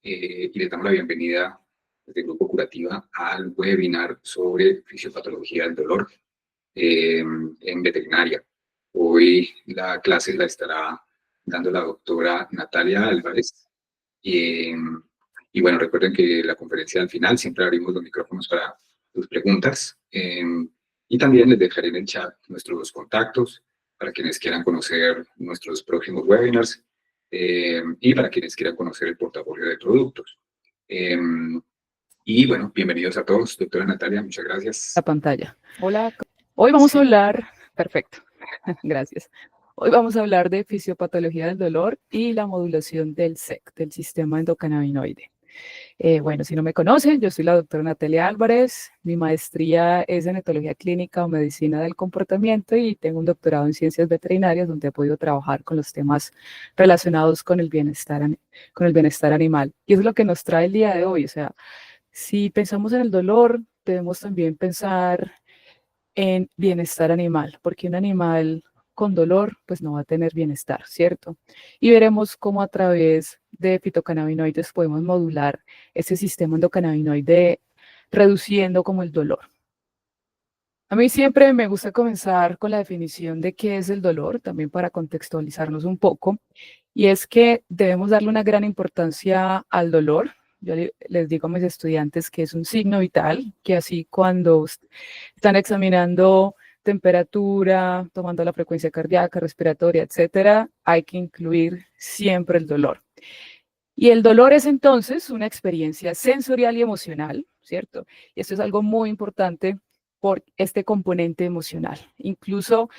y les damos la bienvenida desde Grupo Curativa al webinar sobre fisiopatología del dolor en veterinaria. Hoy la clase la estará dando la doctora Natalia Álvarez. Y bueno, recuerden que la conferencia al final siempre abrimos los micrófonos para sus preguntas. Y también les dejaré en el chat nuestros contactos para quienes quieran conocer nuestros próximos webinars y para quienes quieran conocer el portafolio de productos. Y bueno, bienvenidos a todos. Doctora Natalia, muchas gracias. La pantalla. Hola. Hoy vamos a hablar, perfecto, gracias. Hoy vamos a hablar de fisiopatología del dolor y la modulación del SEC, del sistema endocannabinoide. Bueno, si no me conocen, yo soy la doctora Natalia Álvarez. Mi maestría es en etología clínica o medicina del comportamiento y tengo un doctorado en ciencias veterinarias donde he podido trabajar con los temas relacionados con el bienestar animal. Y eso es lo que nos trae el día de hoy. O sea, si pensamos en el dolor, debemos también pensar en bienestar animal, porque un animal con dolor, pues no va a tener bienestar, ¿cierto? Y veremos cómo a través de fitocannabinoides podemos modular ese sistema endocannabinoide, reduciendo como el dolor. A mí siempre me gusta comenzar con la definición de qué es el dolor, también para contextualizarnos un poco, y es que debemos darle una gran importancia al dolor. Yo les digo a mis estudiantes que es un signo vital, que así cuando están examinando temperatura, tomando la frecuencia cardíaca, respiratoria, etcétera, hay que incluir siempre el dolor. Y el dolor es entonces una experiencia sensorial y emocional, ¿cierto? Y esto es algo muy importante por este componente emocional. Incluso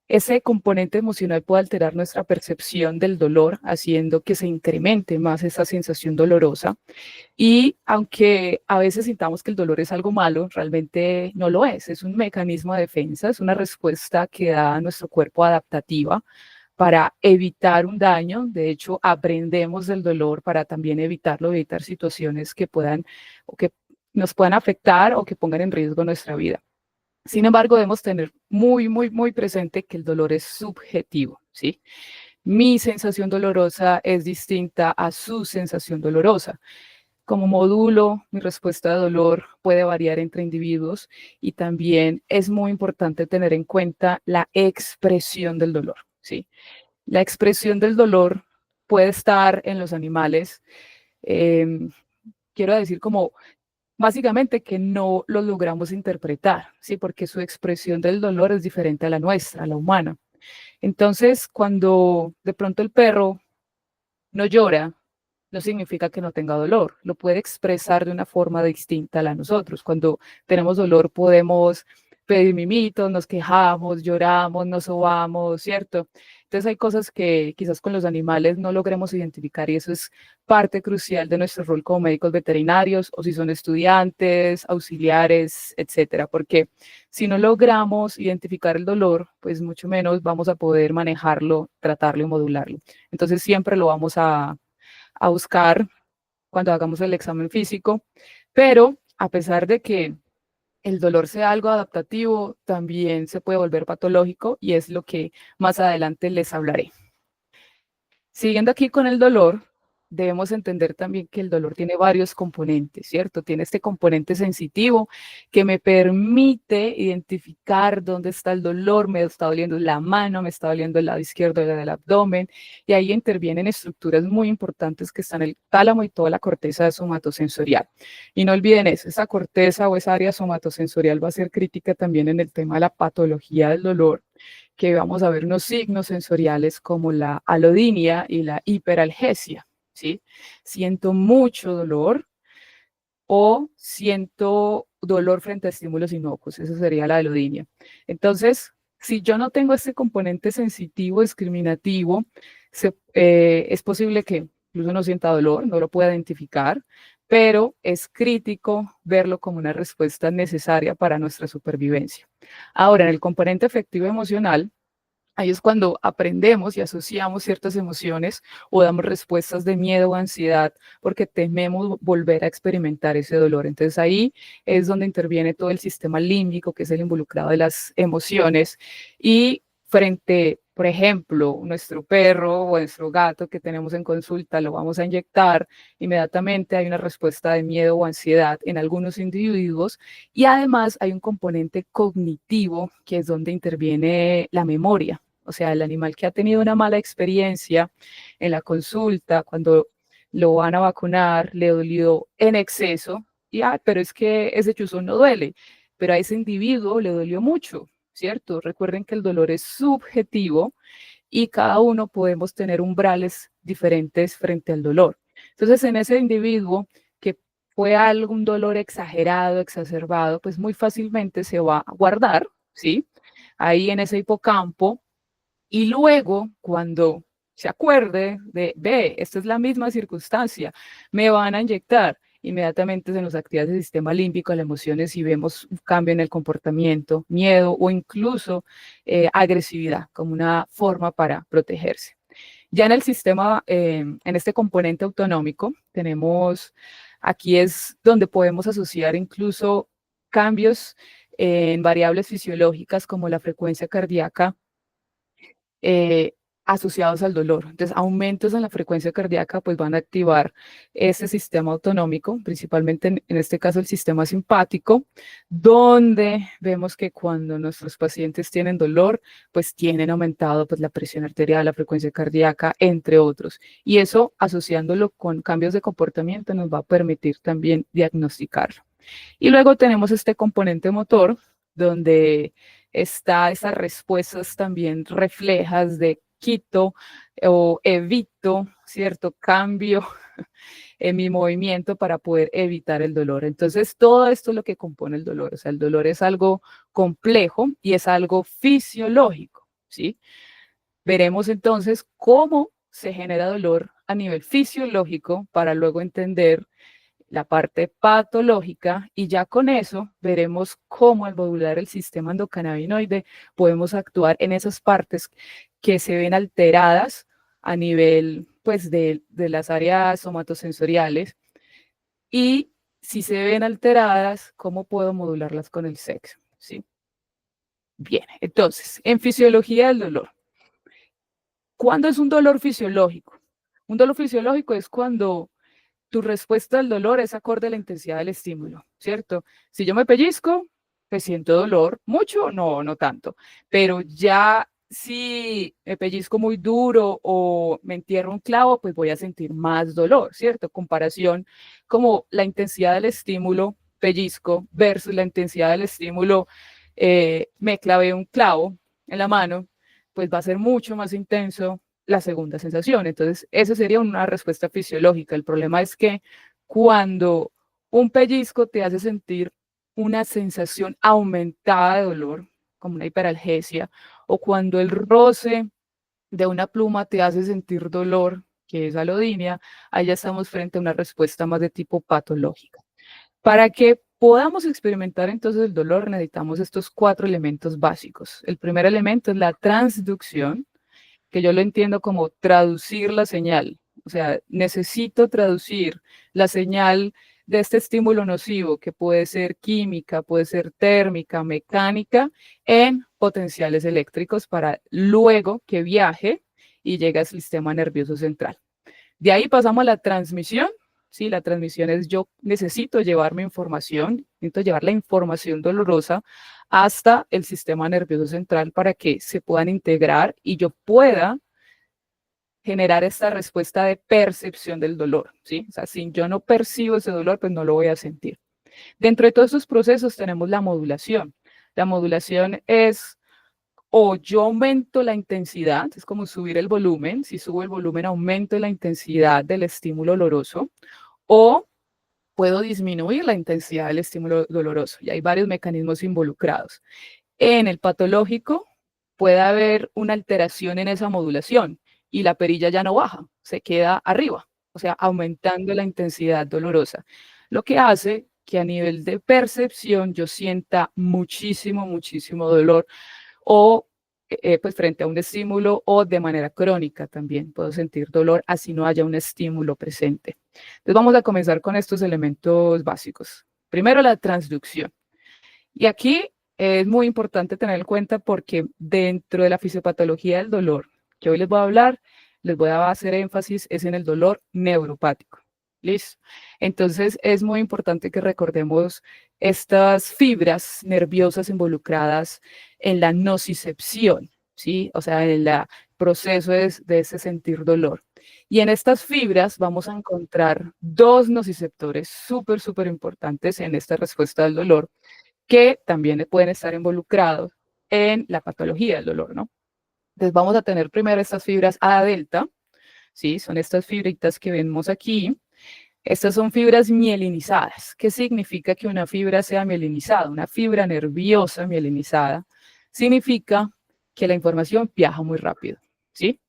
ese componente emocional puede alterar nuestra percepción del dolor, haciendo que se incremente más esa sensación dolorosa. Y aunque a veces sintamos que el dolor es algo malo, realmente no lo es un mecanismo de defensa, es una respuesta que da nuestro cuerpo adaptativa para evitar un daño. De hecho, aprendemos del dolor para también evitarlo, evitar situaciones que puedan o que nos puedan afectar o que pongan en riesgo nuestra vida. Sin embargo, debemos tener muy presente que el dolor es subjetivo, ¿sí? Mi sensación dolorosa es distinta a su sensación dolorosa. Como módulo, mi respuesta de dolor puede variar entre individuos y también es muy importante tener en cuenta la expresión del dolor, ¿sí? La expresión del dolor puede estar en los animales, quiero decir como básicamente que no lo logramos interpretar, ¿sí? Porque su expresión del dolor es diferente a la nuestra, a la humana. Entonces, cuando de pronto el perro no llora, no significa que no tenga dolor, lo puede expresar de una forma distinta a la de nosotros. Cuando tenemos dolor podemos pedir mimitos, nos quejamos, lloramos, nos sobamos, ¿cierto? Entonces hay cosas que quizás con los animales no logremos identificar y eso es parte crucial de nuestro rol como médicos veterinarios o si son estudiantes, auxiliares, etcétera, porque si no logramos identificar el dolor, pues mucho menos vamos a poder manejarlo, tratarlo y modularlo. Entonces siempre lo vamos a buscar cuando hagamos el examen físico, pero a pesar de que el dolor sea algo adaptativo, también se puede volver patológico y es lo que más adelante les hablaré. Siguiendo aquí con el dolor, debemos entender también que el dolor tiene varios componentes, ¿cierto? Tiene este componente sensitivo que me permite identificar dónde está el dolor, me está doliendo la mano, me está doliendo el lado izquierdo del abdomen, y ahí intervienen estructuras muy importantes que están el tálamo y toda la corteza somatosensorial. Y no olviden eso, esa corteza o esa área somatosensorial va a ser crítica también en el tema de la patología del dolor, que vamos a ver unos signos sensoriales como la alodinia y la hiperalgesia, ¿sí? Siento mucho dolor o siento dolor frente a estímulos inocuos, eso sería la alodinia. Entonces, si yo no tengo este componente sensitivo, discriminativo, es posible que incluso no sienta dolor, no lo pueda identificar, pero es crítico verlo como una respuesta necesaria para nuestra supervivencia. Ahora, en el componente afectivo emocional, ahí es cuando aprendemos y asociamos ciertas emociones o damos respuestas de miedo o ansiedad porque tememos volver a experimentar ese dolor. Entonces ahí es donde interviene todo el sistema límbico, que es el involucrado de las emociones, y frente Por ejemplo, nuestro perro o nuestro gato que tenemos en consulta lo vamos a inyectar, inmediatamente hay una respuesta de miedo o ansiedad en algunos individuos y además hay un componente cognitivo que es donde interviene la memoria. O sea, el animal que ha tenido una mala experiencia en la consulta, cuando lo van a vacunar, le dolió en exceso, y pero es que ese chuzón no duele, pero a ese individuo le dolió mucho, ¿cierto? Recuerden que el dolor es subjetivo y cada uno podemos tener umbrales diferentes frente al dolor. Entonces, en ese individuo que fue algún dolor exagerado, exacerbado, pues muy fácilmente se va a guardar, ¿sí? Ahí en ese hipocampo y luego cuando se acuerde de, ve, esta es la misma circunstancia, me van a inyectar, inmediatamente se nos activa el sistema límbico, las emociones y vemos un cambio en el comportamiento, miedo o incluso agresividad como una forma para protegerse. Ya en el sistema, en este componente autonómico, tenemos, aquí es donde podemos asociar incluso cambios en variables fisiológicas como la frecuencia cardíaca eh, asociados al dolor. Entonces, aumentos en la frecuencia cardíaca pues van a activar ese sistema autonómico, principalmente en este caso el sistema simpático, donde vemos que cuando nuestros pacientes tienen dolor, pues tienen aumentado pues la presión arterial, la frecuencia cardíaca, entre otros. Y eso, asociándolo con cambios de comportamiento, nos va a permitir también diagnosticarlo. Y luego tenemos este componente motor, donde está esas respuestas también reflejas de quito o evito, ¿cierto? Cambio en mi movimiento para poder evitar el dolor. Entonces, todo esto es lo que compone el dolor. O sea, el dolor es algo complejo y es algo fisiológico, ¿sí? Veremos entonces cómo se genera dolor a nivel fisiológico para luego entender la parte patológica y ya con eso veremos cómo al modular el sistema endocannabinoide podemos actuar en esas partes que se ven alteradas a nivel pues de las áreas somatosensoriales y si se ven alteradas, cómo puedo modularlas con el sexo, ¿sí? Bien, entonces, en fisiología del dolor, ¿cuándo es un dolor fisiológico? Un dolor fisiológico es cuando tu respuesta al dolor es acorde a la intensidad del estímulo, ¿cierto? Si yo me pellizco, pues siento dolor, mucho, no, no tanto, pero ya si me pellizco muy duro o me entierro un clavo, pues voy a sentir más dolor, ¿cierto? Comparación como la intensidad del estímulo, pellizco, versus la intensidad del estímulo, me clavé un clavo en la mano, pues va a ser mucho más intenso la segunda sensación. Entonces, esa sería una respuesta fisiológica. El problema es que cuando un pellizco te hace sentir una sensación aumentada de dolor, como una hiperalgesia, o cuando el roce de una pluma te hace sentir dolor, que es alodinia, ahí ya estamos frente a una respuesta más de tipo patológica. Para que podamos experimentar entonces el dolor, necesitamos estos 4 elementos básicos. El primer elemento es la transducción, que yo lo entiendo como traducir la señal. O sea, necesito traducir la señal de este estímulo nocivo, que puede ser química, puede ser térmica, mecánica, en potenciales eléctricos para luego que viaje y llegue al sistema nervioso central. De ahí pasamos a la transmisión. Sí, la transmisión es yo necesito llevar mi información, necesito llevar la información dolorosa hasta el sistema nervioso central para que se puedan integrar y yo pueda generar esta respuesta de percepción del dolor, ¿sí? O sea, si yo no percibo ese dolor, pues no lo voy a sentir. Dentro de todos estos procesos tenemos la modulación. La modulación es o yo aumento la intensidad, es como subir el volumen, si subo el volumen aumento la intensidad del estímulo doloroso, o puedo disminuir la intensidad del estímulo doloroso, y hay varios mecanismos involucrados. En el patológico puede haber una alteración en esa modulación y la perilla ya no baja, se queda arriba, o sea, aumentando la intensidad dolorosa, lo que hace que a nivel de percepción yo sienta muchísimo, muchísimo dolor o pues frente a un estímulo o de manera crónica también puedo sentir dolor así no haya un estímulo presente. Entonces vamos a comenzar con estos elementos básicos. Primero la transducción. Y aquí es muy importante tener en cuenta porque dentro de la fisiopatología del dolor que hoy les voy a hablar, les voy a hacer énfasis es en el dolor neuropático. ¿Listo? Entonces es muy importante que recordemos estas fibras nerviosas involucradas en la nocicepción, ¿sí? O sea, en el proceso de ese sentir dolor. Y en estas fibras vamos a encontrar dos nociceptores súper importantes en esta respuesta del dolor, que también pueden estar involucrados en la patología del dolor, ¿no? Entonces vamos a tener primero estas fibras A delta, ¿sí? Son estas fibritas que vemos aquí. Estas son fibras mielinizadas. ¿Qué significa que una fibra sea mielinizada? Una fibra nerviosa mielinizada significa que la información viaja muy rápido, ¿sí?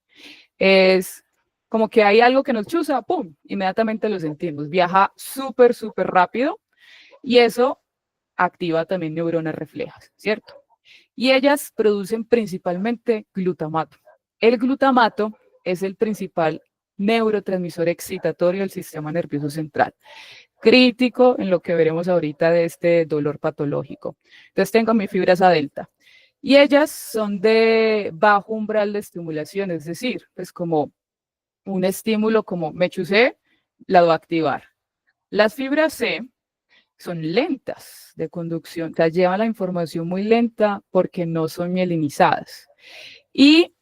Es como que hay algo que nos chuza, ¡pum! Inmediatamente lo sentimos. Viaja súper rápido y eso activa también neuronas reflejas, ¿cierto? Y ellas producen principalmente glutamato. El glutamato es el principal neurotransmisor excitatorio del sistema nervioso central, crítico en lo que veremos ahorita de este dolor patológico. Entonces tengo mis fibras A delta y ellas son de bajo umbral de estimulación, es decir, pues como un estímulo como me chusé, la voy a activar. Las fibras C son lentas de conducción, o sea, llevan la información muy lenta porque no son mielinizadas. Y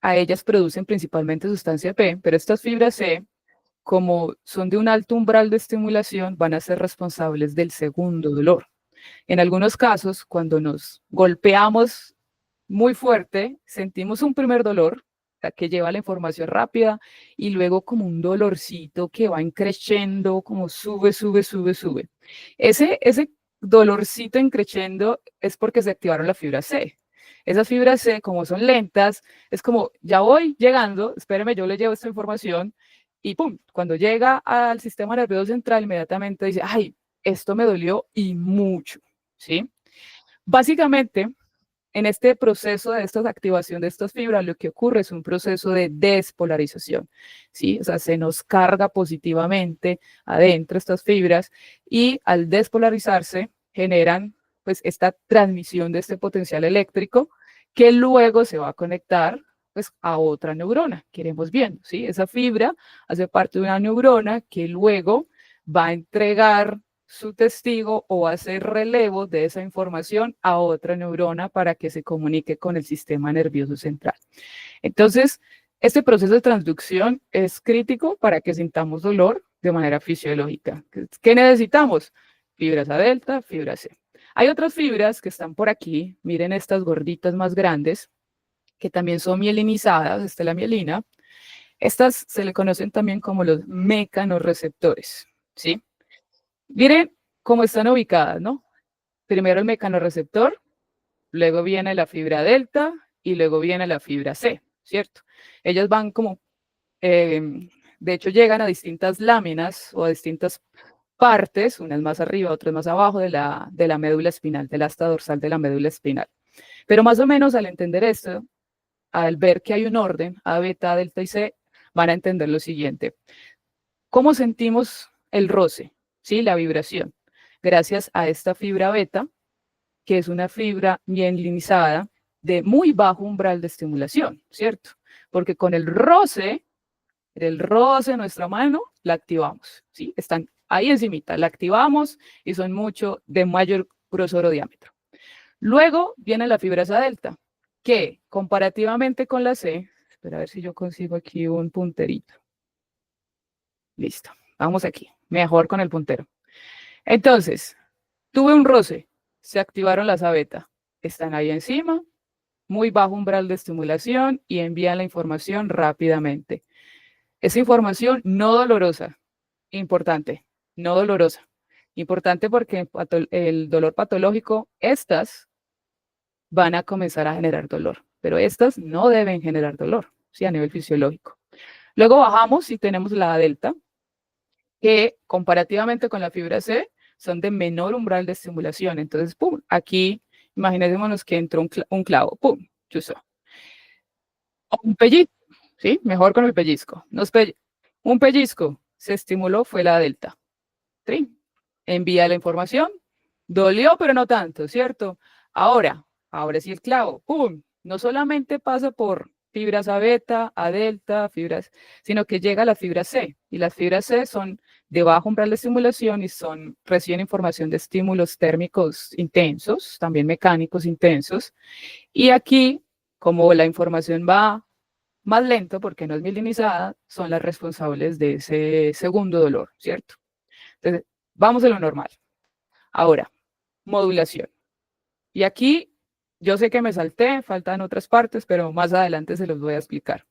a ellas producen principalmente sustancia P, pero estas fibras C, como son de un alto umbral de estimulación, van a ser responsables del segundo dolor. En algunos casos, cuando nos golpeamos muy fuerte, sentimos un primer dolor, o sea, que lleva la información rápida, y luego como un dolorcito que va creciendo, como sube. Ese dolorcito creciendo es porque se activaron la fibra C. Esas fibras C, como son lentas, es como, ya voy llegando, espéreme, yo le llevo esta información, y pum, cuando llega al sistema nervioso central, inmediatamente dice, ay, esto me dolió y mucho, ¿sí? Básicamente, en este proceso de esta activación de estas fibras, lo que ocurre es un proceso de despolarización, ¿sí? O sea, se nos carga positivamente adentro estas fibras y al despolarizarse generan pues esta transmisión de este potencial eléctrico que luego se va a conectar pues a otra neurona que iremos viendo, ¿sí? Esa fibra hace parte de una neurona que luego va a entregar su testigo o hacer relevo de esa información a otra neurona para que se comunique con el sistema nervioso central. Entonces, este proceso de transducción es crítico para que sintamos dolor de manera fisiológica. ¿Qué necesitamos? Fibras A delta, fibra C. Hay otras fibras que están por aquí, miren estas gorditas más grandes, que también son mielinizadas, esta es la mielina. Estas se le conocen también como los mecanorreceptores, ¿sí? Miren cómo están ubicadas, ¿no? Primero el mecanorreceptor, luego viene la fibra delta y luego viene la fibra C, ¿cierto? Ellas van como, de hecho llegan a distintas láminas o a distintas partes, unas más arriba, otras más abajo de la médula espinal, del asta dorsal de la médula espinal. Pero más o menos al entender esto, al ver que hay un orden, A, beta, delta y C, van a entender lo siguiente. ¿Cómo sentimos el roce? ¿Sí? La vibración. Gracias a esta fibra beta, que es una fibra mielinizada de muy bajo umbral de estimulación, ¿cierto? Porque con el roce de nuestra mano, la activamos, ¿sí? Están ahí encimita, la activamos y son mucho de mayor grosor o diámetro. Luego viene la fibra A delta, que comparativamente con la C, espera a ver si yo consigo aquí un punterito. Listo, vamos aquí, mejor con el puntero. Entonces, tuve un roce, se activaron las A beta, están ahí encima, muy bajo umbral de estimulación y envían la información rápidamente. Esa información no dolorosa, importante, no dolorosa. Importante porque el dolor patológico, estas van a comenzar a generar dolor, pero estas no deben generar dolor, ¿sí? A nivel fisiológico. Luego bajamos y tenemos la A delta, que comparativamente con la fibra C son de menor umbral de estimulación. Entonces, pum, aquí imaginémonos que entró un clavo, pum, chuzó. O un pellizco, ¿sí? Mejor con el pellizco. Un pellizco se estimuló, fue la delta. ¿Sí? Envía la información, dolió, pero no tanto, ¿cierto? Ahora sí el clavo, ¡pum! No solamente pasa por fibras A beta, A delta, fibras, sino que llega a la fibra C. Y las fibras C son de bajo umbral de estimulación y reciben información de estímulos térmicos intensos, también mecánicos intensos. Y aquí, como la información va más lento porque no es mielinizada, son las responsables de ese segundo dolor, ¿cierto? Entonces, vamos a lo normal. Ahora, modulación. Y aquí yo sé que me salté, faltan otras partes, pero más adelante se los voy a explicar.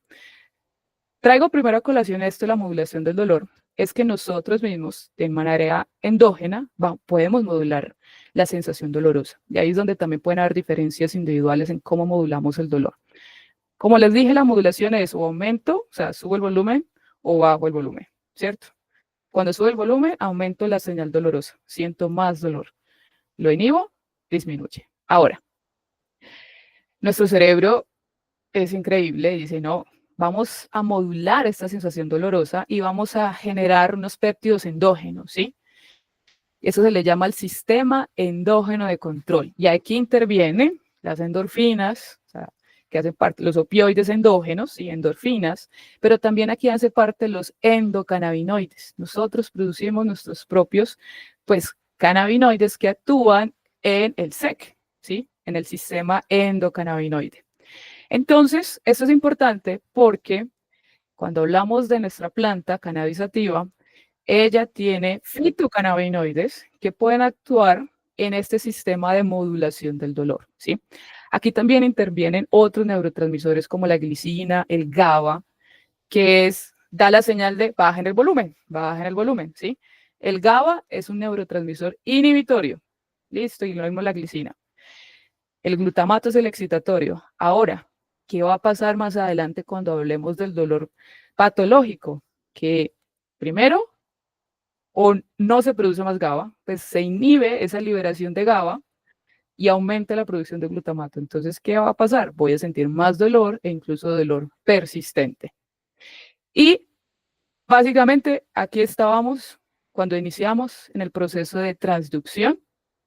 Traigo primero a colación esto, la modulación del dolor, es que nosotros mismos, de manera endógena, podemos modular la sensación dolorosa. Y ahí es donde también pueden haber diferencias individuales en cómo modulamos el dolor. Como les dije, la modulación es o aumento, o sea, subo el volumen o bajo el volumen, ¿cierto? Cuando sube el volumen, aumento la señal dolorosa, siento más dolor. Lo inhibo, disminuye. Ahora, nuestro cerebro es increíble y dice, no, vamos a modular esta sensación dolorosa y vamos a generar unos péptidos endógenos, ¿sí? Eso se le llama el sistema endógeno de control. Y aquí intervienen las endorfinas, o sea, que hacen parte, los opioides endógenos y endorfinas, pero también aquí hace parte los endocannabinoides. Nosotros producimos nuestros propios, pues, cannabinoides que actúan en el SEC, ¿sí? En el sistema endocannabinoide. Entonces, esto es importante porque cuando hablamos de nuestra planta cannabis sativa, ella tiene fitocannabinoides que pueden actuar en este sistema de modulación del dolor, ¿sí? Aquí también intervienen otros neurotransmisores como la glicina, el GABA, da la señal de bajen el volumen, ¿sí? El GABA es un neurotransmisor inhibitorio, listo, y lo mismo la glicina. El glutamato es el excitatorio. Ahora, ¿qué va a pasar más adelante cuando hablemos del dolor patológico? Que primero, o no se produce más GABA, pues se inhibe esa liberación de GABA y aumenta la producción de glutamato. Entonces, ¿qué va a pasar? Voy a sentir más dolor e incluso dolor persistente. Y básicamente aquí estábamos cuando iniciamos en el proceso de transducción.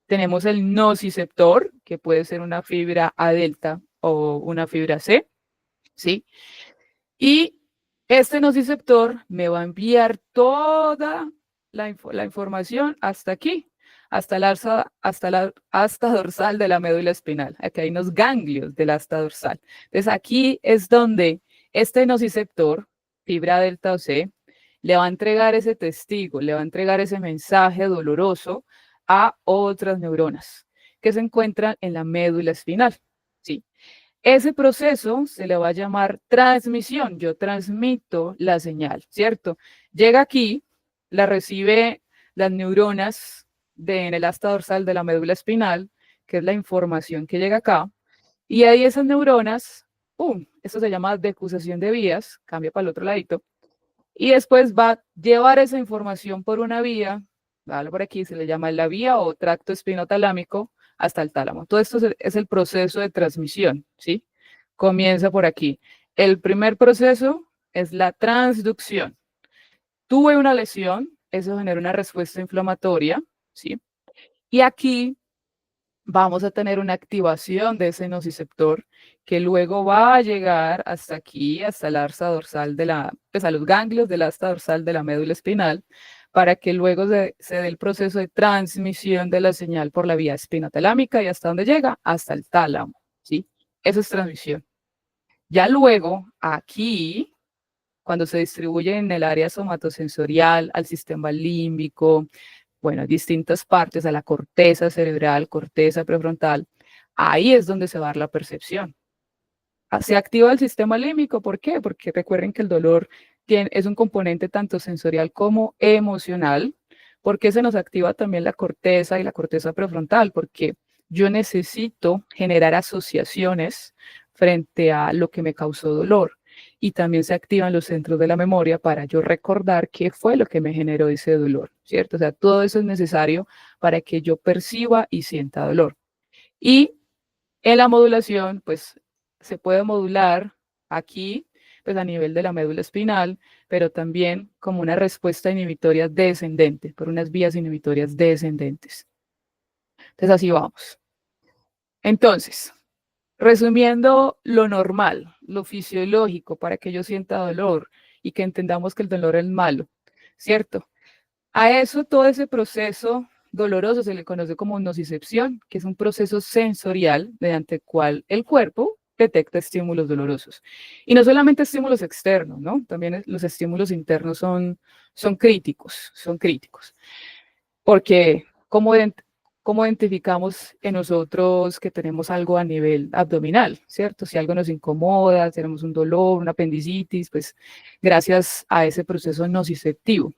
Tenemos el nociceptor, que puede ser una fibra A delta o una fibra C, ¿sí? Y este nociceptor me va a enviar toda la información hasta aquí, hasta la asta dorsal de la médula espinal. Aquí hay unos ganglios del asta dorsal. Entonces aquí es donde este nociceptor, fibra delta o C, le va a entregar ese testigo, le va a entregar ese mensaje doloroso a otras neuronas que se encuentran en la médula espinal, ¿sí? Ese proceso se le va a llamar transmisión. Yo transmito la señal, ¿cierto? Llega aquí, la recibe las neuronas en el asta dorsal de la médula espinal, que es la información que llega acá, y ahí esas neuronas, ¡pum! Eso se llama decusación de vías, cambia para el otro ladito, y después va a llevar esa información por una vía, vale, por aquí se le llama la vía o tracto espinotalámico, hasta el tálamo. Todo esto es el proceso de transmisión, ¿sí? Comienza por aquí. El primer proceso es la transducción. Tuve una lesión, eso genera una respuesta inflamatoria, ¿sí? Y aquí vamos a tener una activación de ese nociceptor que luego va a llegar hasta aquí, hasta la asta dorsal pues a los ganglios del asta dorsal de la médula espinal, para que luego se dé el proceso de transmisión de la señal por la vía espinotalámica y hasta dónde llega, hasta el tálamo, ¿sí? Eso es transmisión. Ya luego, aquí, cuando se distribuye en el área somatosensorial, al sistema límbico, bueno, distintas partes, a la corteza cerebral, corteza prefrontal, ahí es donde se va a dar la percepción. Se activa el sistema límbico, ¿por qué? Porque recuerden que el dolor es un componente tanto sensorial como emocional. ¿Por qué se nos activa también la corteza y la corteza prefrontal? Porque yo necesito generar asociaciones frente a lo que me causó dolor. Y también se activan los centros de la memoria para yo recordar qué fue lo que me generó ese dolor, ¿cierto? O sea, todo eso es necesario para que yo perciba y sienta dolor. Y en la modulación, pues se puede modular aquí, pues a nivel de la médula espinal, pero también como una respuesta inhibitoria descendente, por unas vías inhibitorias descendentes. Entonces así vamos. Entonces, resumiendo lo normal, lo fisiológico, para que yo sienta dolor y que entendamos que el dolor es malo, ¿cierto? A eso, todo ese proceso doloroso se le conoce como nocicepción, que es un proceso sensorial mediante el cual el cuerpo detecta estímulos dolorosos. Y no solamente estímulos externos, ¿no? También los estímulos internos son críticos, son críticos. Porque, ¿cómo identificamos en nosotros que tenemos algo a nivel abdominal, ¿cierto? Si algo nos incomoda, tenemos un dolor, una apendicitis, pues gracias a ese proceso nociceptivo.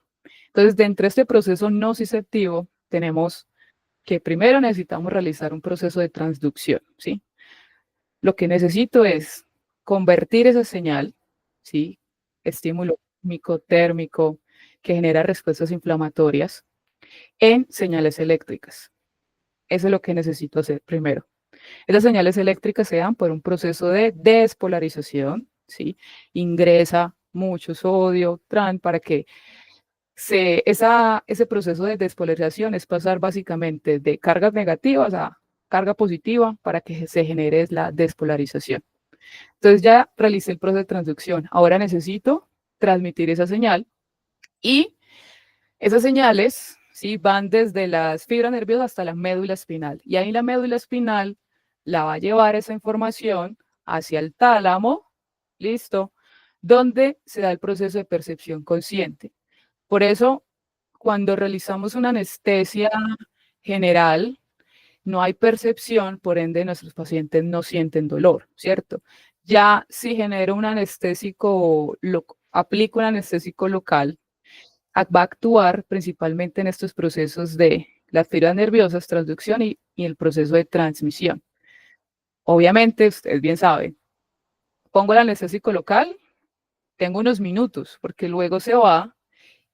Entonces, dentro de este proceso nociceptivo, tenemos que primero necesitamos realizar un proceso de transducción, ¿sí? Lo que necesito es convertir esa señal, ¿sí? Estímulo micotérmico que genera respuestas inflamatorias en señales eléctricas. Eso es lo que necesito hacer primero. Esas señales eléctricas se dan por un proceso de despolarización, ¿sí? Ingresa mucho sodio, TRAN, para que ese proceso de despolarización es pasar básicamente de cargas negativas a carga positiva para que se genere la despolarización. Entonces ya realicé el proceso de transducción. Ahora necesito transmitir esa señal y esas señales, ¿sí? Van desde las fibras nerviosas hasta la médula espinal. Y ahí la médula espinal la va a llevar esa información hacia el tálamo, listo, donde se da el proceso de percepción consciente. Por eso, cuando realizamos una anestesia general, no hay percepción, por ende nuestros pacientes no sienten dolor, ¿cierto? Ya si genero un anestésico, aplico un anestésico local, va a actuar principalmente en estos procesos de las fibras nerviosas, transducción y el proceso de transmisión. Obviamente, ustedes bien saben, pongo el anestésico local, tengo unos minutos, porque luego se va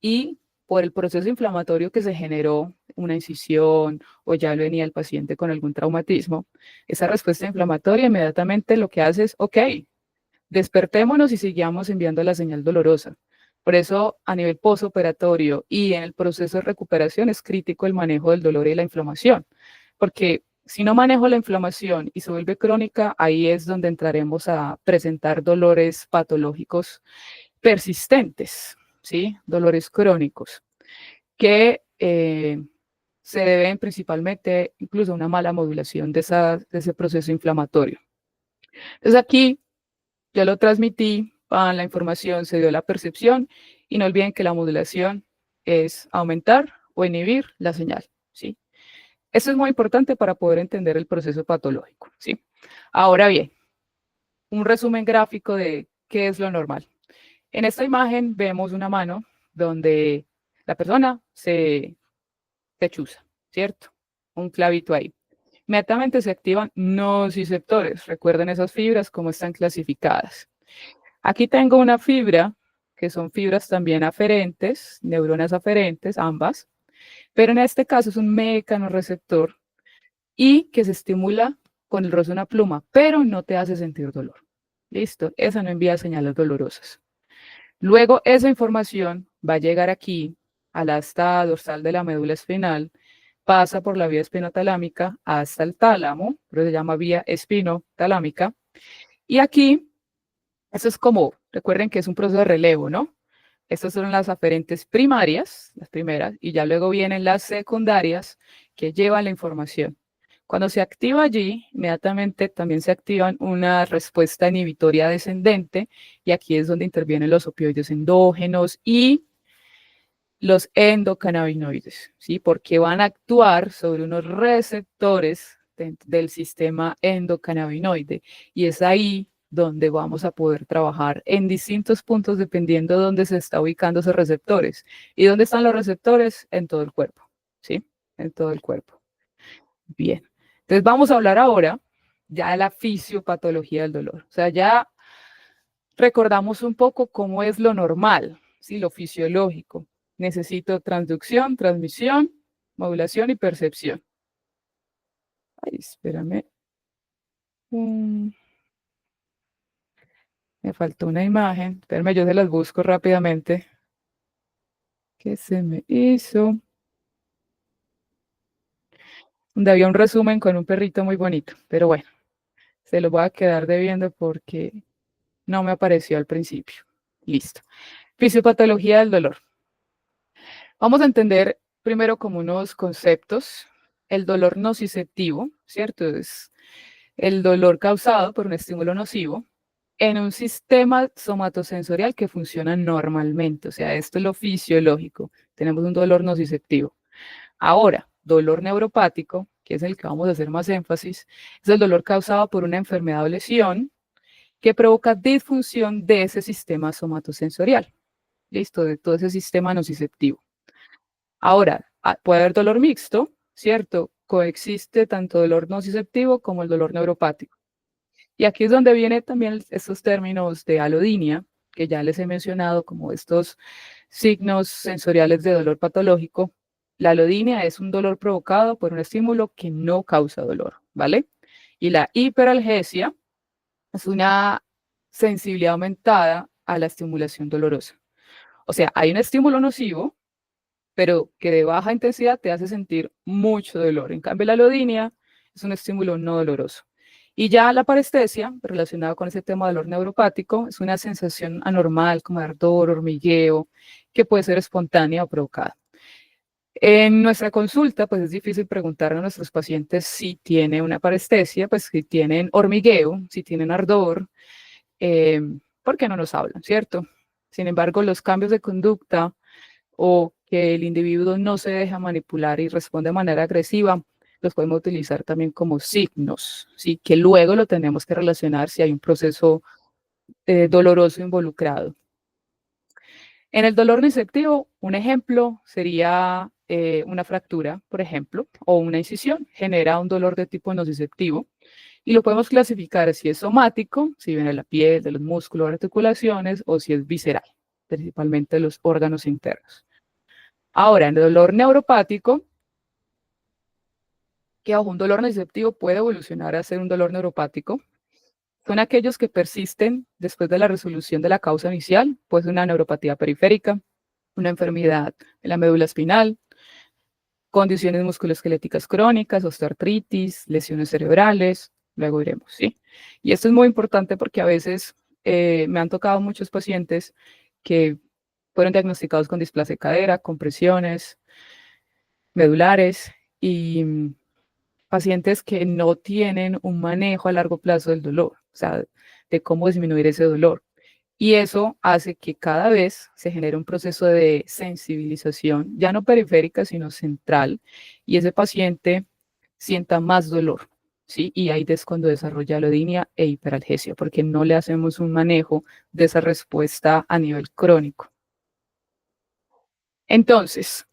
y por el proceso inflamatorio que se generó, una incisión o ya venía el paciente con algún traumatismo, esa respuesta inflamatoria inmediatamente lo que hace es, ok, despertémonos y sigamos enviando la señal dolorosa. Por eso, a nivel postoperatorio y en el proceso de recuperación es crítico el manejo del dolor y la inflamación, porque si no manejo la inflamación y se vuelve crónica, ahí es donde entraremos a presentar dolores patológicos persistentes, ¿sí? Dolores crónicos, que se deben principalmente incluso a una mala modulación de ese proceso inflamatorio. Entonces aquí ya lo transmití, la información se dio la percepción y no olviden que la modulación es aumentar o inhibir la señal, ¿sí? Eso es muy importante para poder entender el proceso patológico, ¿sí? Ahora bien, un resumen gráfico de qué es lo normal. En esta imagen vemos una mano donde la persona se chuza, ¿cierto? Un clavito ahí. Inmediatamente se activan nociceptores. Recuerden esas fibras, cómo están clasificadas. Aquí tengo una fibra, que son fibras también aferentes, neuronas aferentes, ambas, pero en este caso es un mecanorreceptor y que se estimula con el roce de una pluma, pero no te hace sentir dolor. Listo, esa no envía señales dolorosas. Luego esa información va a llegar aquí a la asta dorsal de la médula espinal, pasa por la vía espinotalámica hasta el tálamo, pero se llama vía espinotalámica, y aquí eso es como, recuerden que es un proceso de relevo, ¿no? Estas son las aferentes primarias, las primeras, y ya luego vienen las secundarias que llevan la información. Cuando se activa allí, inmediatamente también se activan una respuesta inhibitoria descendente, y aquí es donde intervienen los opioides endógenos y los endocannabinoides, ¿sí? Porque van a actuar sobre unos receptores del sistema endocannabinoide, y es ahí donde vamos a poder trabajar en distintos puntos dependiendo de dónde se está ubicando esos receptores. ¿Y dónde están los receptores? En todo el cuerpo, ¿sí? En todo el cuerpo. Bien. Entonces vamos a hablar ahora ya de la fisiopatología del dolor. O sea, ya recordamos un poco cómo es lo normal, ¿sí? Lo fisiológico. Necesito transducción, transmisión, modulación y percepción. Ay, espérame. Me faltó una imagen. Espérame, yo se las busco rápidamente. ¿Qué se me hizo? donde había un resumen con un perrito muy bonito, pero bueno, se lo voy a quedar debiendo porque no me apareció al principio. Listo. Fisiopatología del dolor. Vamos a entender primero como unos conceptos. El dolor nociceptivo, ¿cierto? Es el dolor causado por un estímulo nocivo en un sistema somatosensorial que funciona normalmente. O sea, esto es lo fisiológico. Tenemos un dolor nociceptivo. Ahora, dolor neuropático, que es el que vamos a hacer más énfasis, es el dolor causado por una enfermedad o lesión que provoca disfunción de ese sistema somatosensorial. ¿Listo? De todo ese sistema nociceptivo. Ahora, puede haber dolor mixto, ¿cierto? Coexiste tanto dolor nociceptivo como el dolor neuropático. Y aquí es donde vienen también estos términos de alodinia, que ya les he mencionado como estos signos sensoriales de dolor patológico. La alodinia es un dolor provocado por un estímulo que no causa dolor, ¿vale? Y la hiperalgesia es una sensibilidad aumentada a la estimulación dolorosa. O sea, hay un estímulo nocivo, pero que de baja intensidad te hace sentir mucho dolor. En cambio, la alodinia es un estímulo no doloroso. Y ya la parestesia, relacionada con ese tema de dolor neuropático, es una sensación anormal como de ardor, hormigueo, que puede ser espontánea o provocada. En nuestra consulta, pues es difícil preguntar a nuestros pacientes si tienen una parestesia, pues si tienen hormigueo, si tienen ardor, porque no nos hablan, ¿cierto? Sin embargo, los cambios de conducta o que el individuo no se deja manipular y responde de manera agresiva, los podemos utilizar también como signos, ¿sí? Que luego lo tenemos que relacionar si hay un proceso doloroso involucrado. En el dolor nociceptivo, un ejemplo sería una fractura, por ejemplo, o una incisión, genera un dolor de tipo nociceptivo y lo podemos clasificar si es somático, si viene de la piel, de los músculos, articulaciones, o si es visceral, principalmente de los órganos internos. Ahora, en el dolor neuropático, que bajo un dolor nociceptivo puede evolucionar a ser un dolor neuropático, son aquellos que persisten después de la resolución de la causa inicial, pues una neuropatía periférica, una enfermedad de la médula espinal, condiciones musculoesqueléticas crónicas, osteoartritis, lesiones cerebrales, luego iremos, ¿sí? Y esto es muy importante porque a veces me han tocado muchos pacientes que fueron diagnosticados con displasia de cadera, compresiones medulares y pacientes que no tienen un manejo a largo plazo del dolor, o sea, de cómo disminuir ese dolor. Y eso hace que cada vez se genere un proceso de sensibilización, ya no periférica, sino central, y ese paciente sienta más dolor, ¿sí? Y ahí es cuando desarrolla alodinia e hiperalgesia, porque no le hacemos un manejo de esa respuesta a nivel crónico. Entonces,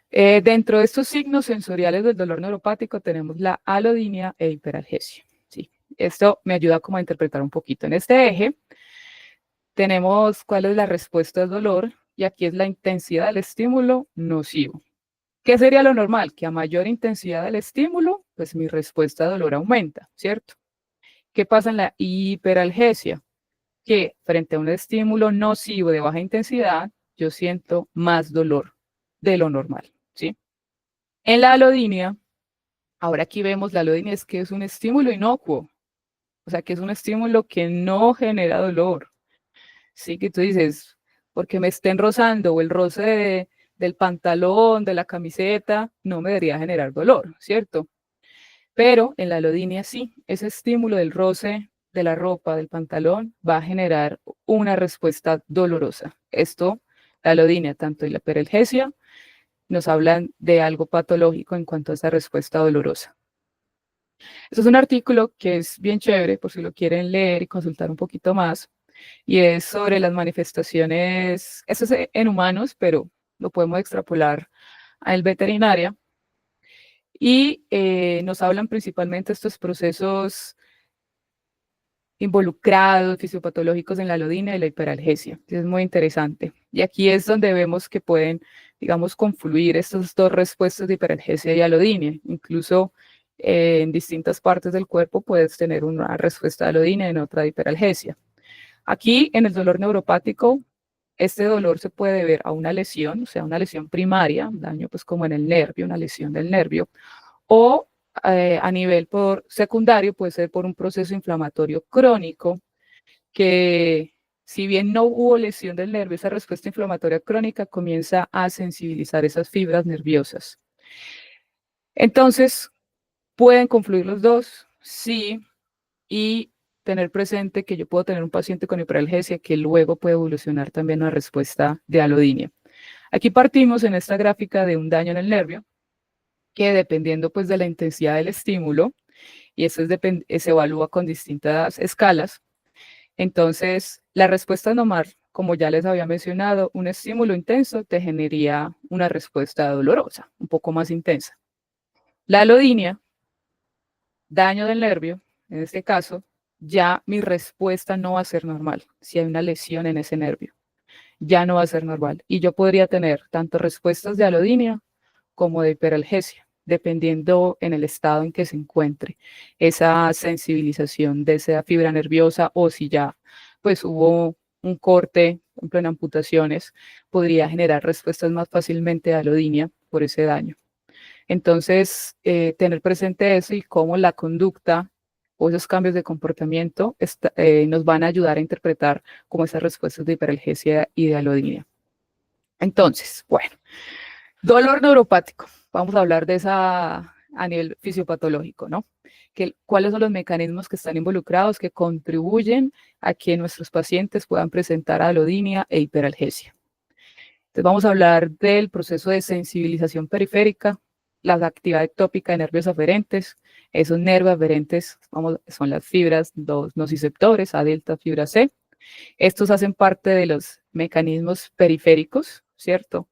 dentro de estos signos sensoriales del dolor neuropático tenemos la alodinia e hiperalgesia, ¿sí? Esto me ayuda como a interpretar un poquito. En este eje tenemos cuál es la respuesta al dolor y aquí es la intensidad del estímulo nocivo. ¿Qué sería lo normal? Que a mayor intensidad del estímulo, pues mi respuesta de dolor aumenta, ¿cierto? ¿Qué pasa en la hiperalgesia? Que frente a un estímulo nocivo de baja intensidad, yo siento más dolor de lo normal, ¿sí? En la alodinia, ahora aquí vemos la alodinia es que es un estímulo inocuo, o sea, que es un estímulo que no genera dolor. Sí, que tú dices, porque me estén rozando o el roce del pantalón, de la camiseta, no me debería generar dolor, ¿cierto? Pero en la alodinia sí, ese estímulo del roce de la ropa, del pantalón, va a generar una respuesta dolorosa. Esto, la alodinia, tanto y la hiperalgesia, nos hablan de algo patológico en cuanto a esa respuesta dolorosa. Este es un artículo que es bien chévere por si lo quieren leer y consultar un poquito más, y es sobre las manifestaciones, eso es en humanos, pero lo podemos extrapolar a el veterinaria, y nos hablan principalmente de estos procesos involucrados, fisiopatológicos en la alodinia y la hiperalgesia. Es muy interesante. Y aquí es donde vemos que pueden, digamos, confluir estas dos respuestas de hiperalgesia y alodinia. Incluso en distintas partes del cuerpo puedes tener una respuesta de alodinia y en otra de hiperalgesia. Aquí, en el dolor neuropático, este dolor se puede deber a una lesión, o sea, una lesión primaria, un daño pues como en el nervio, una lesión del nervio, o a nivel por secundario puede ser por un proceso inflamatorio crónico que, si bien no hubo lesión del nervio, esa respuesta inflamatoria crónica comienza a sensibilizar esas fibras nerviosas. Entonces, ¿pueden confluir los dos? Sí, y tener presente que yo puedo tener un paciente con hiperalgesia que luego puede evolucionar también a una respuesta de alodinia. Aquí partimos en esta gráfica de un daño en el nervio, que dependiendo pues de la intensidad del estímulo, y eso se evalúa con distintas escalas. Entonces, la respuesta normal, como ya les había mencionado, un estímulo intenso te generaría una respuesta dolorosa, un poco más intensa. La alodinia, daño del nervio, en este caso, ya mi respuesta no va a ser normal si hay una lesión en ese nervio. Ya no va a ser normal. Y yo podría tener tanto respuestas de alodinia como de hiperalgesia, dependiendo en el estado en que se encuentre esa sensibilización de esa fibra nerviosa, o si ya pues hubo un corte, por ejemplo en amputaciones, podría generar respuestas más fácilmente de alodinia por ese daño. Entonces, tener presente eso y cómo la conducta o esos cambios de comportamiento nos van a ayudar a interpretar como esas respuestas de hiperalgesia y de alodinia. Entonces, bueno, dolor neuropático. Vamos a hablar de esa a nivel fisiopatológico, ¿no? ¿Cuáles son los mecanismos que están involucrados que contribuyen a que nuestros pacientes puedan presentar alodinia e hiperalgesia? Entonces vamos a hablar del proceso de sensibilización periférica, la actividad ectópica de nervios aferentes. Esos nervios aferentes son las fibras, los nociceptores, A delta, fibra C. Estos hacen parte de los mecanismos periféricos, ¿cierto?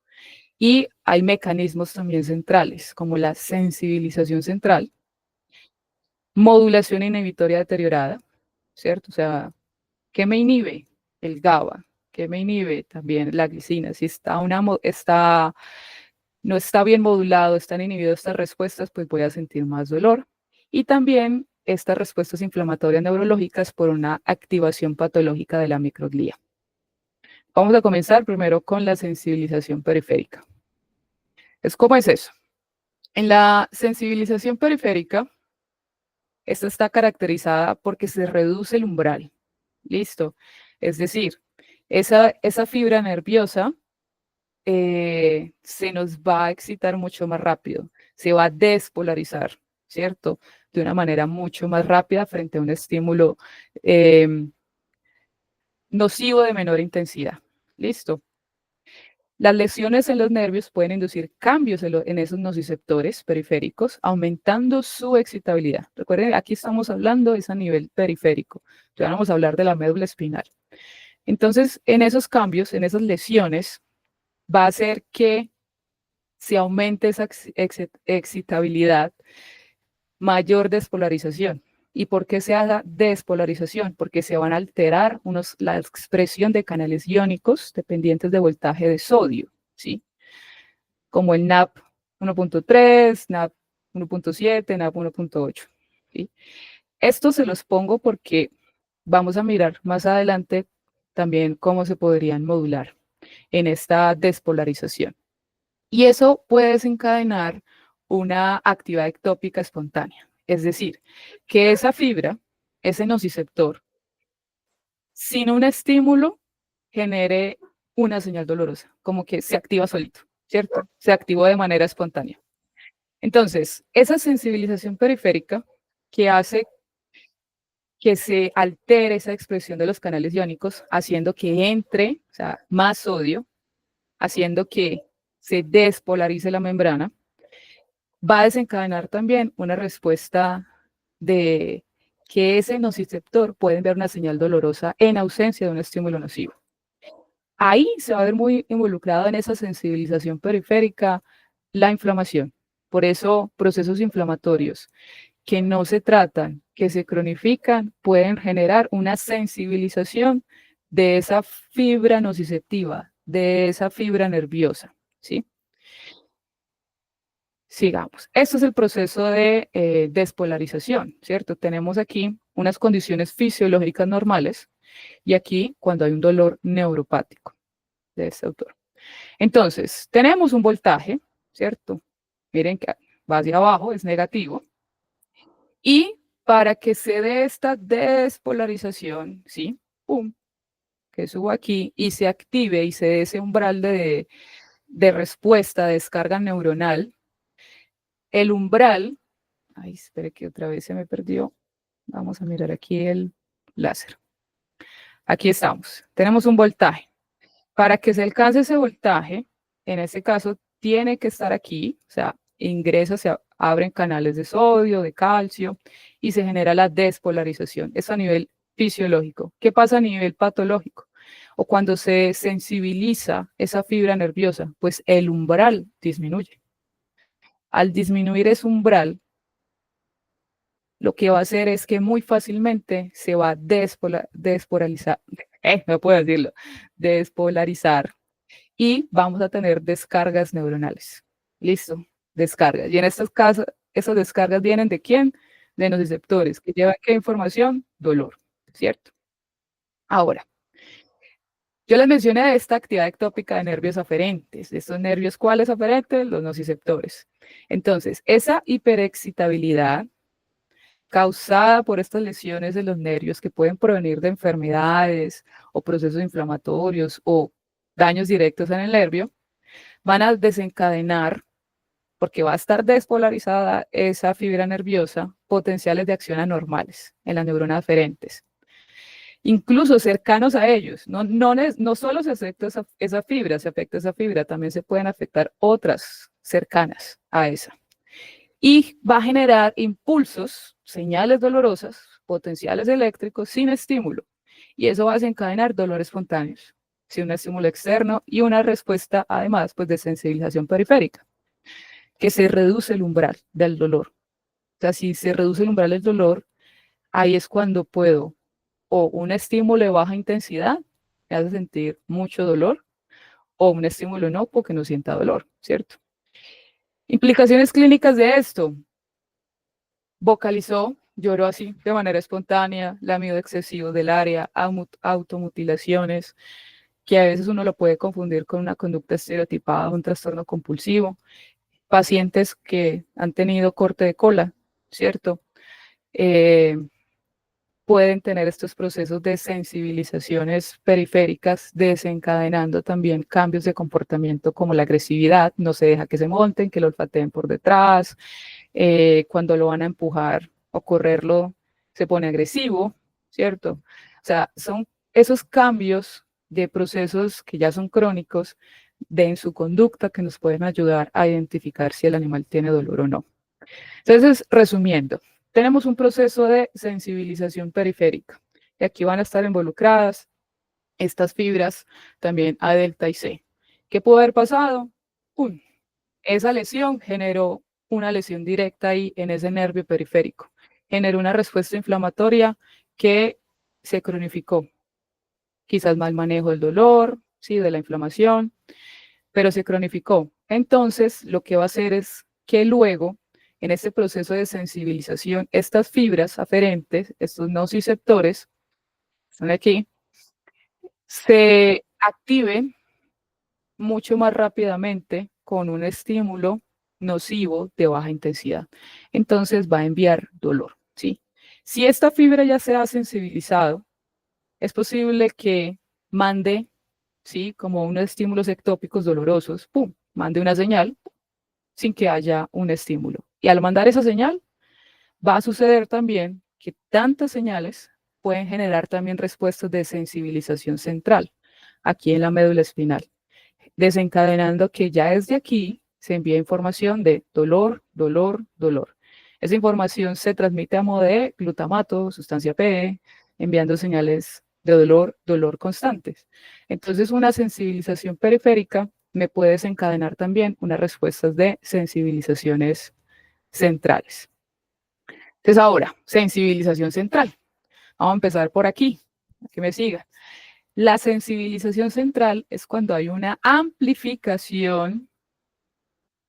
Y hay mecanismos también centrales, como la sensibilización central, modulación inhibitoria deteriorada, ¿cierto? O sea, ¿qué me inhibe? El GABA. ¿Qué me inhibe? También la glicina. Si no está bien modulado, están inhibidos estas respuestas, pues voy a sentir más dolor. Y también estas respuestas inflamatorias neurológicas por una activación patológica de la microglía. Vamos a comenzar primero con la sensibilización periférica. ¿Cómo es eso? En la sensibilización periférica, esta está caracterizada porque se reduce el umbral. ¿Listo? Es decir, esa fibra nerviosa se nos va a excitar mucho más rápido, se va a despolarizar, ¿cierto? De una manera mucho más rápida frente a un estímulo nocivo de menor intensidad. ¿Listo? Las lesiones en los nervios pueden inducir cambios en esos nociceptores periféricos, aumentando su excitabilidad. Recuerden, aquí estamos hablando es a nivel periférico. Ya vamos a hablar de la médula espinal. Entonces, en esos cambios, en esas lesiones, va a hacer que se aumente esa excitabilidad, mayor despolarización. ¿Y por qué se haga despolarización? Porque se van a alterar la expresión de canales iónicos dependientes de voltaje de sodio, ¿sí? Como el NAP 1.3, NAP 1.7, NAP 1.8. ¿Sí? Esto se los pongo porque vamos a mirar más adelante también cómo se podrían modular en esta despolarización. Y eso puede desencadenar una actividad ectópica espontánea. Es decir, que esa fibra, ese nociceptor, sin un estímulo, genere una señal dolorosa, como que se activa solito, ¿cierto? Se activó de manera espontánea. Entonces, esa sensibilización periférica que hace que se altere esa expresión de los canales iónicos, haciendo que entre, o sea, más sodio, haciendo que se despolarice la membrana, va a desencadenar también una respuesta de que ese nociceptor puede enviar una señal dolorosa en ausencia de un estímulo nocivo. Ahí se va a ver muy involucrado en esa sensibilización periférica la inflamación. Por eso, procesos inflamatorios que no se tratan, que se cronifican, pueden generar una sensibilización de esa fibra nociceptiva, de esa fibra nerviosa, ¿sí? Sigamos. Esto es el proceso de despolarización, ¿cierto? Tenemos aquí unas condiciones fisiológicas normales y aquí cuando hay un dolor neuropático de este autor. Entonces, tenemos un voltaje, ¿cierto? Miren que va hacia abajo, es negativo, Y para que se dé esta despolarización, ¿sí? Pum, que subo aquí y se active y se dé ese umbral de respuesta, de descarga neuronal, el umbral, ay, espere que otra vez se me perdió, vamos a mirar aquí el láser. Aquí estamos, tenemos un voltaje. Para que se alcance ese voltaje, en este caso, tiene que estar aquí, o sea, ingresa, se abren canales de sodio, de calcio, y se genera la despolarización. Eso a nivel fisiológico. ¿Qué pasa a nivel patológico? O cuando se sensibiliza esa fibra nerviosa, pues el umbral disminuye. Al disminuir ese umbral, lo que va a hacer es que muy fácilmente se va a despolarizar, no puedo decirlo, despolarizar y vamos a tener descargas neuronales. Listo, descargas. Y en estos casos, esas descargas vienen ¿de quién? De los receptores, que llevan ¿qué información? Dolor, ¿cierto? Ahora, yo les mencioné de esta actividad ectópica de nervios aferentes. De estos nervios, ¿cuáles aferentes? Los nociceptores. Entonces, esa hiperexcitabilidad causada por estas lesiones de los nervios que pueden provenir de enfermedades o procesos inflamatorios o daños directos en el nervio, van a desencadenar, porque va a estar despolarizada esa fibra nerviosa, potenciales de acción anormales en las neuronas aferentes. Incluso cercanos a ellos, no solo se afecta esa fibra, se afecta esa fibra, también se pueden afectar otras cercanas a esa. Y va a generar impulsos, señales dolorosas, potenciales eléctricos sin estímulo. Y eso va a desencadenar dolores espontáneos, sin un estímulo externo y una respuesta además pues, de sensibilización periférica, que se reduce el umbral del dolor. O sea, si se reduce el umbral del dolor, ahí es cuando puedo o un estímulo de baja intensidad me hace sentir mucho dolor, o un estímulo no porque no sienta dolor, ¿cierto? Implicaciones clínicas de esto. Vocalizó, lloró así de manera espontánea, lamido excesivo del área, automutilaciones, que a veces uno lo puede confundir con una conducta estereotipada o un trastorno compulsivo. Pacientes que han tenido corte de cola, ¿cierto? Pueden tener estos procesos de sensibilizaciones periféricas, desencadenando también cambios de comportamiento como la agresividad, no se deja que se monten, que lo olfateen por detrás, cuando lo van a empujar o correrlo, se pone agresivo, ¿cierto? O sea, son esos cambios de procesos que ya son crónicos en su conducta que nos pueden ayudar a identificar si el animal tiene dolor o no. Entonces, resumiendo, tenemos un proceso de sensibilización periférica y aquí van a estar involucradas estas fibras también A delta y C. ¿Qué pudo haber pasado? Esa lesión generó una lesión directa ahí en ese nervio periférico. Generó una respuesta inflamatoria que se cronificó. Quizás mal manejo del dolor, sí, de la inflamación, pero se cronificó. Entonces, lo que va a hacer es que luego, en este proceso de sensibilización, estas fibras aferentes, estos nociceptores, están aquí, se activen mucho más rápidamente con un estímulo nocivo de baja intensidad. Entonces va a enviar dolor, ¿sí? Si esta fibra ya se ha sensibilizado, es posible que mande, ¿sí? Como unos estímulos ectópicos dolorosos, ¡pum! Mande una señal sin que haya un estímulo. Y al mandar esa señal, va a suceder también que tantas señales pueden generar también respuestas de sensibilización central, aquí en la médula espinal, desencadenando que ya desde aquí se envía información de dolor, dolor, dolor. Esa información se transmite a modo de glutamato, sustancia P, enviando señales de dolor, dolor constantes. Entonces, una sensibilización periférica me puede desencadenar también unas respuestas de sensibilizaciones centrales. Entonces, ahora, sensibilización central. Vamos a empezar por aquí, que me siga. La sensibilización central es cuando hay una amplificación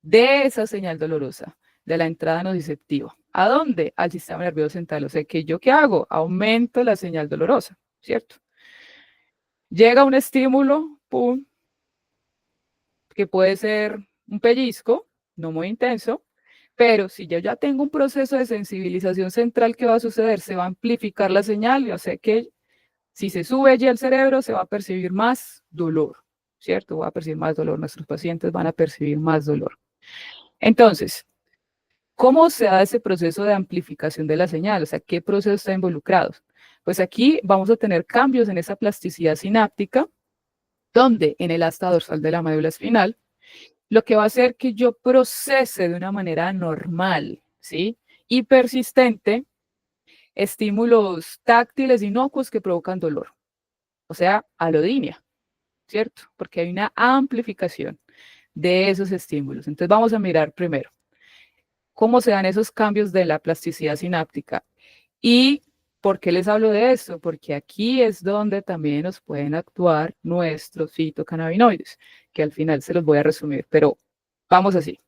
de esa señal dolorosa, de la entrada nociceptiva. ¿A dónde? Al sistema nervioso central. O sea, que yo qué hago? Aumento la señal dolorosa, ¿cierto? Llega un estímulo, pum, que puede ser un pellizco, no muy intenso, Pero si yo ya tengo un proceso de sensibilización central, ¿qué va a suceder? Se va a amplificar la señal, o sea que si se sube allí al cerebro, se va a percibir más dolor, ¿cierto? Va a percibir más dolor, nuestros pacientes van a percibir más dolor. Entonces, ¿cómo se da ese proceso de amplificación de la señal? O sea, ¿qué proceso está involucrado? Pues aquí vamos a tener cambios en esa plasticidad sináptica, donde en el asta dorsal de la médula espinal, lo que va a hacer que yo procese de una manera normal, ¿sí? Y persistente, estímulos táctiles inocuos que provocan dolor, o sea, alodinia, ¿cierto? Porque hay una amplificación de esos estímulos. Entonces vamos a mirar primero cómo se dan esos cambios de la plasticidad sináptica. ¿Y por qué les hablo de esto? Porque aquí es donde también nos pueden actuar nuestros fitocannabinoides, que al final se los voy a resumir, pero vamos así.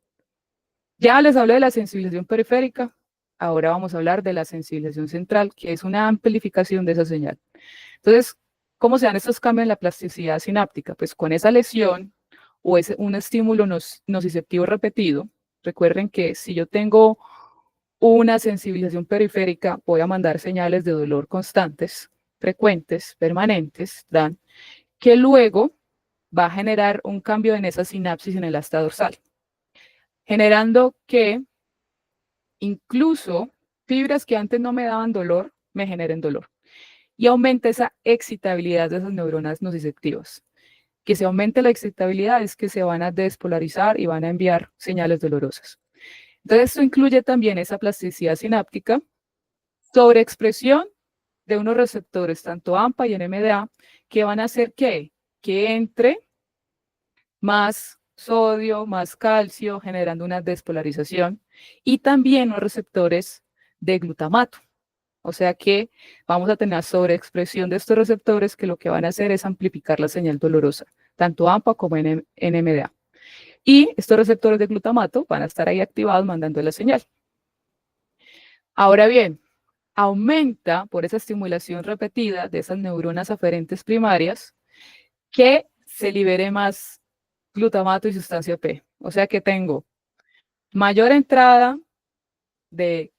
Ya les hablé de la sensibilización periférica, ahora vamos a hablar de la sensibilización central, que es una amplificación de esa señal. Entonces, ¿cómo se dan estos cambios en la plasticidad sináptica? Pues con esa lesión o un estímulo nociceptivo repetido. Recuerden que si yo tengo una sensibilización periférica, voy a mandar señales de dolor constantes, frecuentes, permanentes, ¿dan? Que luego va a generar un cambio en esa sinapsis en el asta dorsal, generando que incluso fibras que antes no me daban dolor, me generen dolor. Y aumenta esa excitabilidad de esas neuronas nociceptivas. Que se aumente la excitabilidad es que se van a despolarizar y van a enviar señales dolorosas. Entonces, esto incluye también esa plasticidad sináptica, sobreexpresión de unos receptores, tanto AMPA y NMDA, que van a hacer que entre más sodio, más calcio, generando una despolarización, y también los receptores de glutamato. O sea que vamos a tener sobreexpresión de estos receptores que lo que van a hacer es amplificar la señal dolorosa, tanto AMPA como NMDA. Y estos receptores de glutamato van a estar ahí activados mandando la señal. Ahora bien, aumenta por esa estimulación repetida de esas neuronas aferentes primarias que se libere más glutamato y sustancia P. O sea que tengo mayor entrada de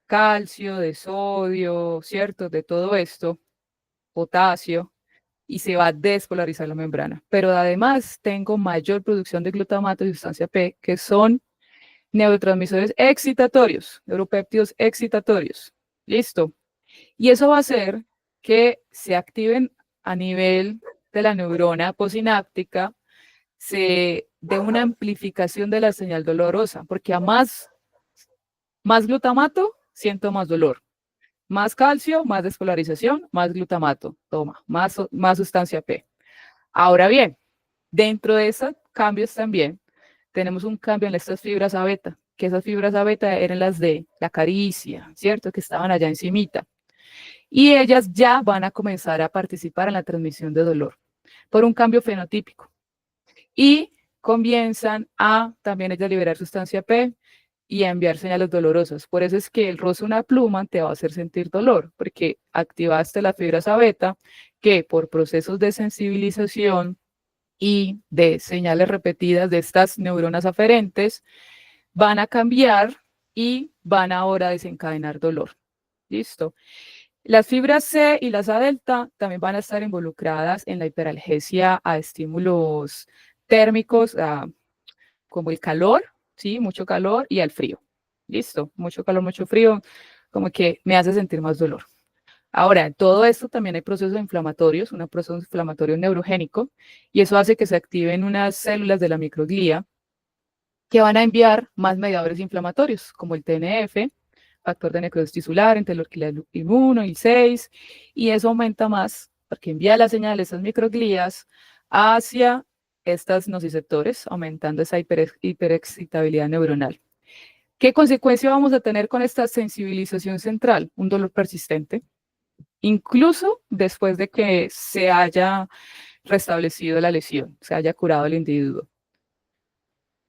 calcio, de sodio, ¿cierto? De todo esto, potasio, y se va a despolarizar la membrana. Pero además tengo mayor producción de glutamato y sustancia P, que son neurotransmisores excitatorios, neuropéptidos excitatorios. Listo. Y eso va a hacer que se activen a nivel de la neurona posináptica, se dé una amplificación de la señal dolorosa, porque a más glutamato, siento más dolor. Más calcio, más despolarización, más glutamato. Toma, más sustancia P. Ahora bien, dentro de esos cambios también tenemos un cambio en estas fibras A beta, que esas fibras A beta eran las de la caricia, ¿cierto? Que estaban allá encimita. Y ellas ya van a comenzar a participar en la transmisión de dolor por un cambio fenotípico. Y comienzan a también ellas liberar sustancia P y a enviar señales dolorosas. Por eso es que el roce una pluma te va a hacer sentir dolor, porque activaste las fibras A beta que por procesos de sensibilización y de señales repetidas de estas neuronas aferentes van a cambiar y van ahora a desencadenar dolor. ¿Listo? Las fibras C y las A delta también van a estar involucradas en la hiperalgesia a estímulos térmicos, como el calor, ¿sí? Mucho calor y al frío. Listo, mucho calor, mucho frío, como que me hace sentir más dolor. Ahora, en todo esto también hay procesos inflamatorios, un proceso inflamatorio neurogénico, y eso hace que se activen unas células de la microglía que van a enviar más mediadores inflamatorios, como el TNF, factor de necrosis tisular, interleuquina 1 y 6, y eso aumenta más porque envía la señal de esas microglías hacia estas nociceptores, aumentando esa hiperexcitabilidad neuronal. ¿Qué consecuencia vamos a tener con esta sensibilización central? Un dolor persistente, incluso después de que se haya restablecido la lesión, se haya curado el individuo.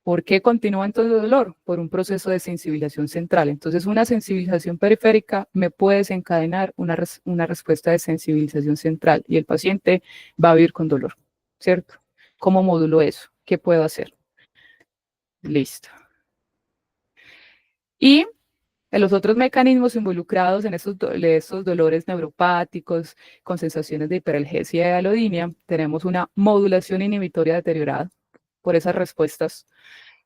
¿Por qué continúa entonces el dolor? Por un proceso de sensibilización central. Entonces, una sensibilización periférica me puede desencadenar una respuesta de sensibilización central y el paciente va a vivir con dolor, ¿cierto? ¿Cómo modulo eso? ¿Qué puedo hacer? Listo. Y en los otros mecanismos involucrados en estos dolores neuropáticos con sensaciones de hiperalgesia y alodinia, tenemos una modulación inhibitoria deteriorada por esas respuestas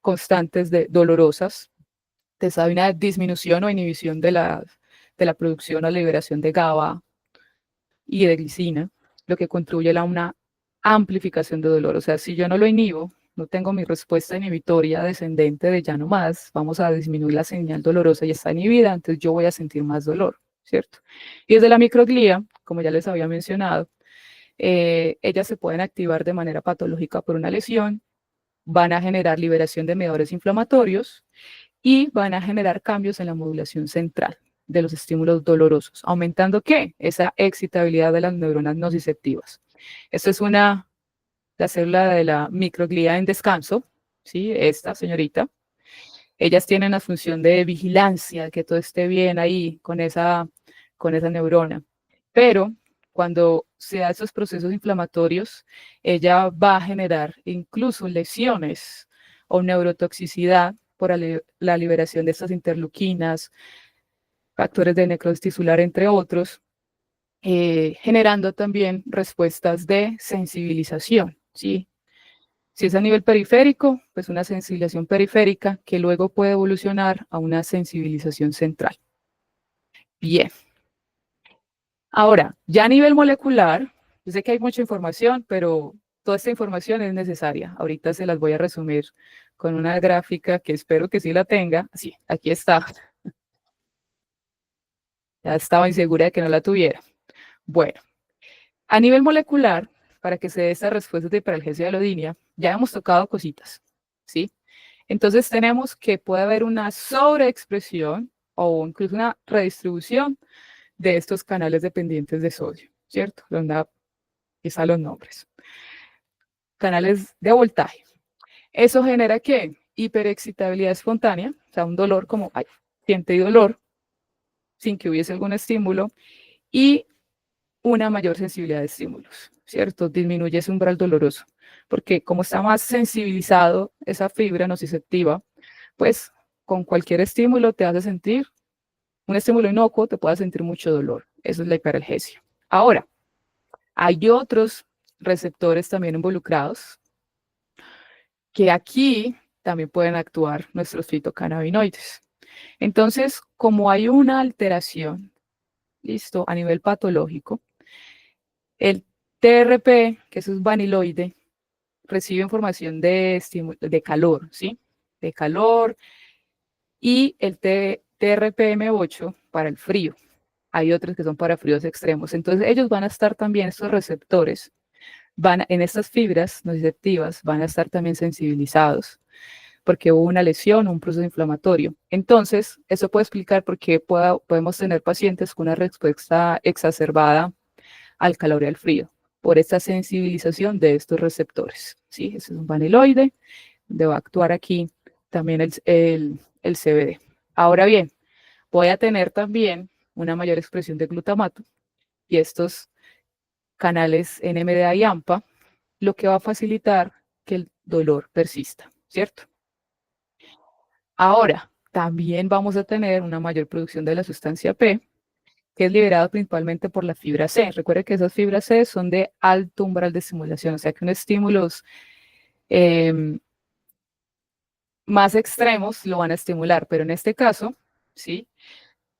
constantes dolorosas. Entonces hay una disminución o inhibición de la producción o liberación de GABA y de glicina, lo que contribuye a una amplificación de dolor. O sea, si yo no lo inhibo, no tengo mi respuesta inhibitoria descendente de ya no más, vamos a disminuir la señal dolorosa y está inhibida, entonces yo voy a sentir más dolor, ¿cierto? Y desde la microglía, como ya les había mencionado, ellas se pueden activar de manera patológica por una lesión, van a generar liberación de mediadores inflamatorios y van a generar cambios en la modulación central de los estímulos dolorosos, aumentando ¿qué? Esa excitabilidad de las neuronas nociceptivas. Esto es la célula de la microglía en descanso, ¿sí? Esta señorita. Ellas tienen la función de vigilancia, que todo esté bien ahí con esa neurona. Pero cuando se da esos procesos inflamatorios, ella va a generar incluso lesiones o neurotoxicidad por la liberación de estas interleuquinas, factores de necrosis tisular, entre otros, generando también respuestas de sensibilización, ¿sí? Si es a nivel periférico, pues una sensibilización periférica que luego puede evolucionar a una sensibilización central. Bien. Ahora, ya a nivel molecular, yo sé que hay mucha información, pero toda esta información es necesaria. Ahorita se las voy a resumir con una gráfica que espero que sí la tenga. Sí, aquí está. Ya estaba insegura de que no la tuviera. Bueno, a nivel molecular, para que se dé esta respuesta de hiperalgesia de alodinia, ya hemos tocado cositas, ¿sí? Entonces tenemos que puede haber una sobreexpresión o incluso una redistribución de estos canales dependientes de sodio, ¿cierto? Donde quizá los nombres. Canales de voltaje. ¿Eso genera qué? Hiperexcitabilidad espontánea, o sea, un dolor como, ay, siente dolor sin que hubiese algún estímulo y una mayor sensibilidad de estímulos, ¿cierto? Disminuye ese umbral doloroso, porque como está más sensibilizado esa fibra nociceptiva, pues con cualquier estímulo te hace sentir, un estímulo inocuo te puede sentir mucho dolor. Eso es la hiperalgesia. Ahora, hay otros receptores también involucrados que aquí también pueden actuar nuestros fitocannabinoides. Entonces, como hay una alteración, listo, a nivel patológico, el TRP, que es un vaniloide, recibe información de calor, ¿sí? De calor y el TRPM8 para el frío. Hay otros que son para fríos extremos. Entonces, ellos van a estar también, estos receptores, en estas fibras nociceptivas, van a estar también sensibilizados porque hubo una lesión o un proceso inflamatorio. Entonces, eso puede explicar por qué podemos tener pacientes con una respuesta exacerbada al calor y al frío, por esta sensibilización de estos receptores. ¿Sí? Ese es un vaniloide, donde va a actuar aquí también el CBD. Ahora bien, voy a tener también una mayor expresión de glutamato y estos canales NMDA y AMPA, lo que va a facilitar que el dolor persista, ¿cierto? Ahora, también vamos a tener una mayor producción de la sustancia P, que es liberada principalmente por la fibra C. Recuerde que esas fibras C son de alto umbral de estimulación, o sea que un estímulos más extremos lo van a estimular, pero en este caso, ¿sí?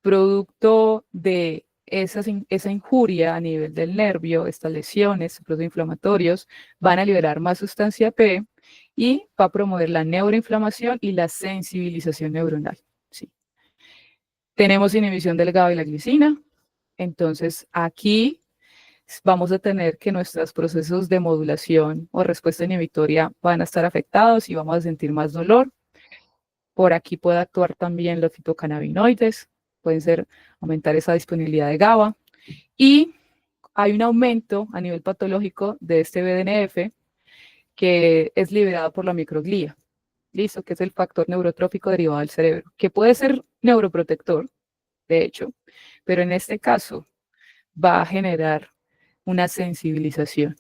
Producto de esa injuria a nivel del nervio, estas lesiones, procesos inflamatorios, van a liberar más sustancia P y va a promover la neuroinflamación y la sensibilización neuronal. ¿Sí? Tenemos inhibición del GABA y la glicina, entonces aquí vamos a tener que nuestros procesos de modulación o respuesta inhibitoria van a estar afectados y vamos a sentir más dolor. Por aquí puede actuar también los fitocannabinoides, pueden ser aumentar esa disponibilidad de GABA y hay un aumento a nivel patológico de este BDNF que es liberado por la microglía, listo, que es el factor neurotrófico derivado del cerebro, que puede ser neuroprotector, de hecho, pero en este caso va a generar una sensibilización,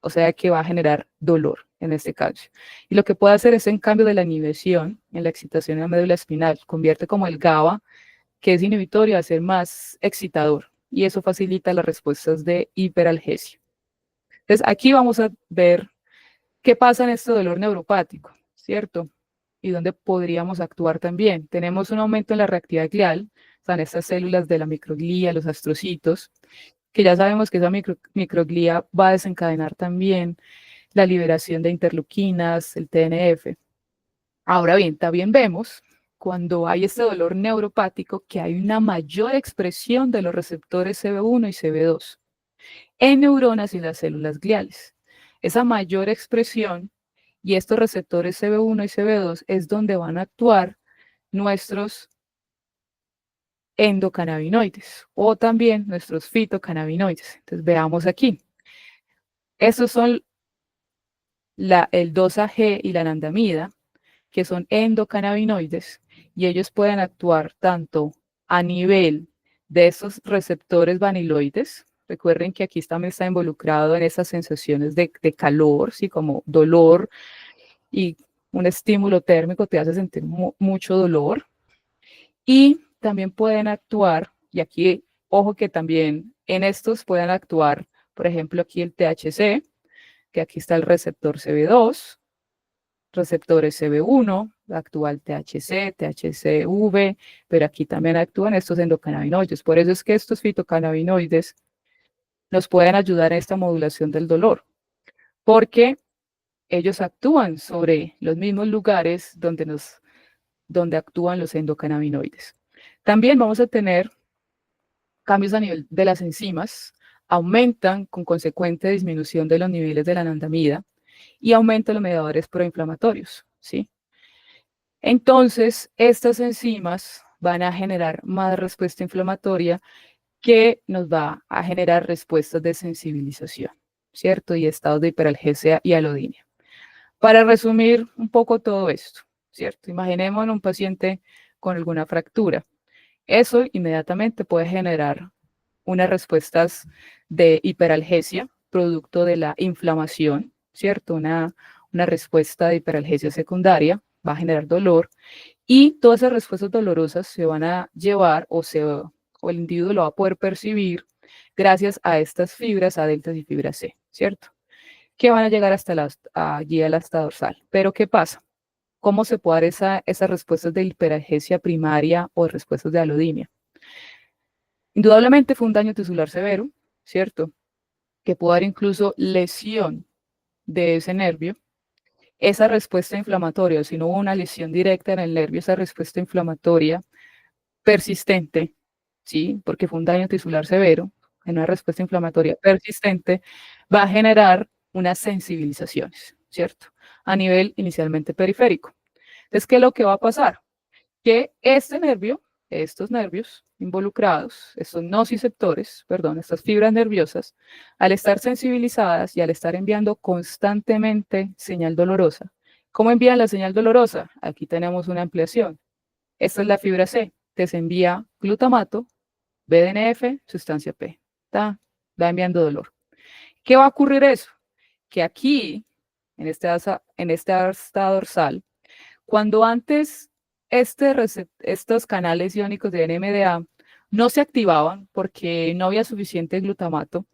o sea que va a generar dolor. en este caso. Y lo que puede hacer es en cambio de la inhibición en la excitación en la médula espinal, convierte como el GABA, que es inhibitorio, a ser más excitador. Y eso facilita las respuestas de hiperalgesia. Entonces, aquí vamos a ver qué pasa en este dolor neuropático, ¿cierto? Y dónde podríamos actuar también. Tenemos un aumento en la reactividad glial, están estas células de la microglía, los astrocitos, que ya sabemos que esa microglía va a desencadenar también la liberación de interleuquinas, el TNF. Ahora bien, también vemos cuando hay este dolor neuropático que hay una mayor expresión de los receptores CB1 y CB2 en neuronas y las células gliales. Esa mayor expresión y estos receptores CB1 y CB2 es donde van a actuar nuestros endocannabinoides o también nuestros fitocannabinoides. Entonces veamos aquí. Estos son el 2-AG y la anandamida, que son endocannabinoides, y ellos pueden actuar tanto a nivel de esos receptores vaniloides. Recuerden que aquí también está involucrado en esas sensaciones de calor, ¿sí? Como dolor, y un estímulo térmico te hace sentir mucho dolor. Y también pueden actuar, y aquí, ojo que también en estos pueden actuar, por ejemplo, aquí el THC, que aquí está el receptor CB2, receptores CB1, actúa el THC, THCV, pero aquí también actúan estos endocannabinoides. Por eso es que estos fitocannabinoides nos pueden ayudar en esta modulación del dolor, porque ellos actúan sobre los mismos lugares donde actúan los endocannabinoides. También vamos a tener cambios a nivel de las enzimas, aumentan con consecuente disminución de los niveles de la anandamida y aumentan los mediadores proinflamatorios, ¿sí? Entonces, estas enzimas van a generar más respuesta inflamatoria que nos va a generar respuestas de sensibilización, ¿cierto? Y estados de hiperalgesia y alodinia. Para resumir un poco todo esto, ¿cierto? Imaginemos un paciente con alguna fractura. Eso inmediatamente puede generar unas respuestas de hiperalgesia, producto de la inflamación, ¿cierto? Una respuesta de hiperalgesia secundaria va a generar dolor y todas esas respuestas dolorosas se van a llevar o el individuo lo va a poder percibir gracias a estas fibras A delta y fibra C, ¿cierto? Que van a llegar hasta allí a la asta dorsal. Pero ¿qué pasa? ¿Cómo se puede dar esas respuestas de hiperalgesia primaria o respuestas de alodinia? Indudablemente fue un daño tisular severo, ¿cierto? Que puede dar incluso lesión de ese nervio. Esa respuesta inflamatoria, si no hubo una lesión directa en el nervio, esa respuesta inflamatoria persistente, ¿sí? Porque fue un daño tisular severo, en una respuesta inflamatoria persistente, va a generar unas sensibilizaciones, ¿cierto? A nivel inicialmente periférico. Entonces, ¿qué es lo que va a pasar? Que este nervio, estos nervios involucrados, estos nociceptores, perdón, estas fibras nerviosas, al estar sensibilizadas y al estar enviando constantemente señal dolorosa. ¿Cómo envían la señal dolorosa? Aquí tenemos una ampliación. Esta es la fibra C. Te se envía glutamato, BDNF, sustancia P. Va enviando dolor. ¿Qué va a ocurrir eso? Que aquí, en esta asta dorsal, cuando antes estos canales iónicos de NMDA no se activaban porque no había suficiente glutamato,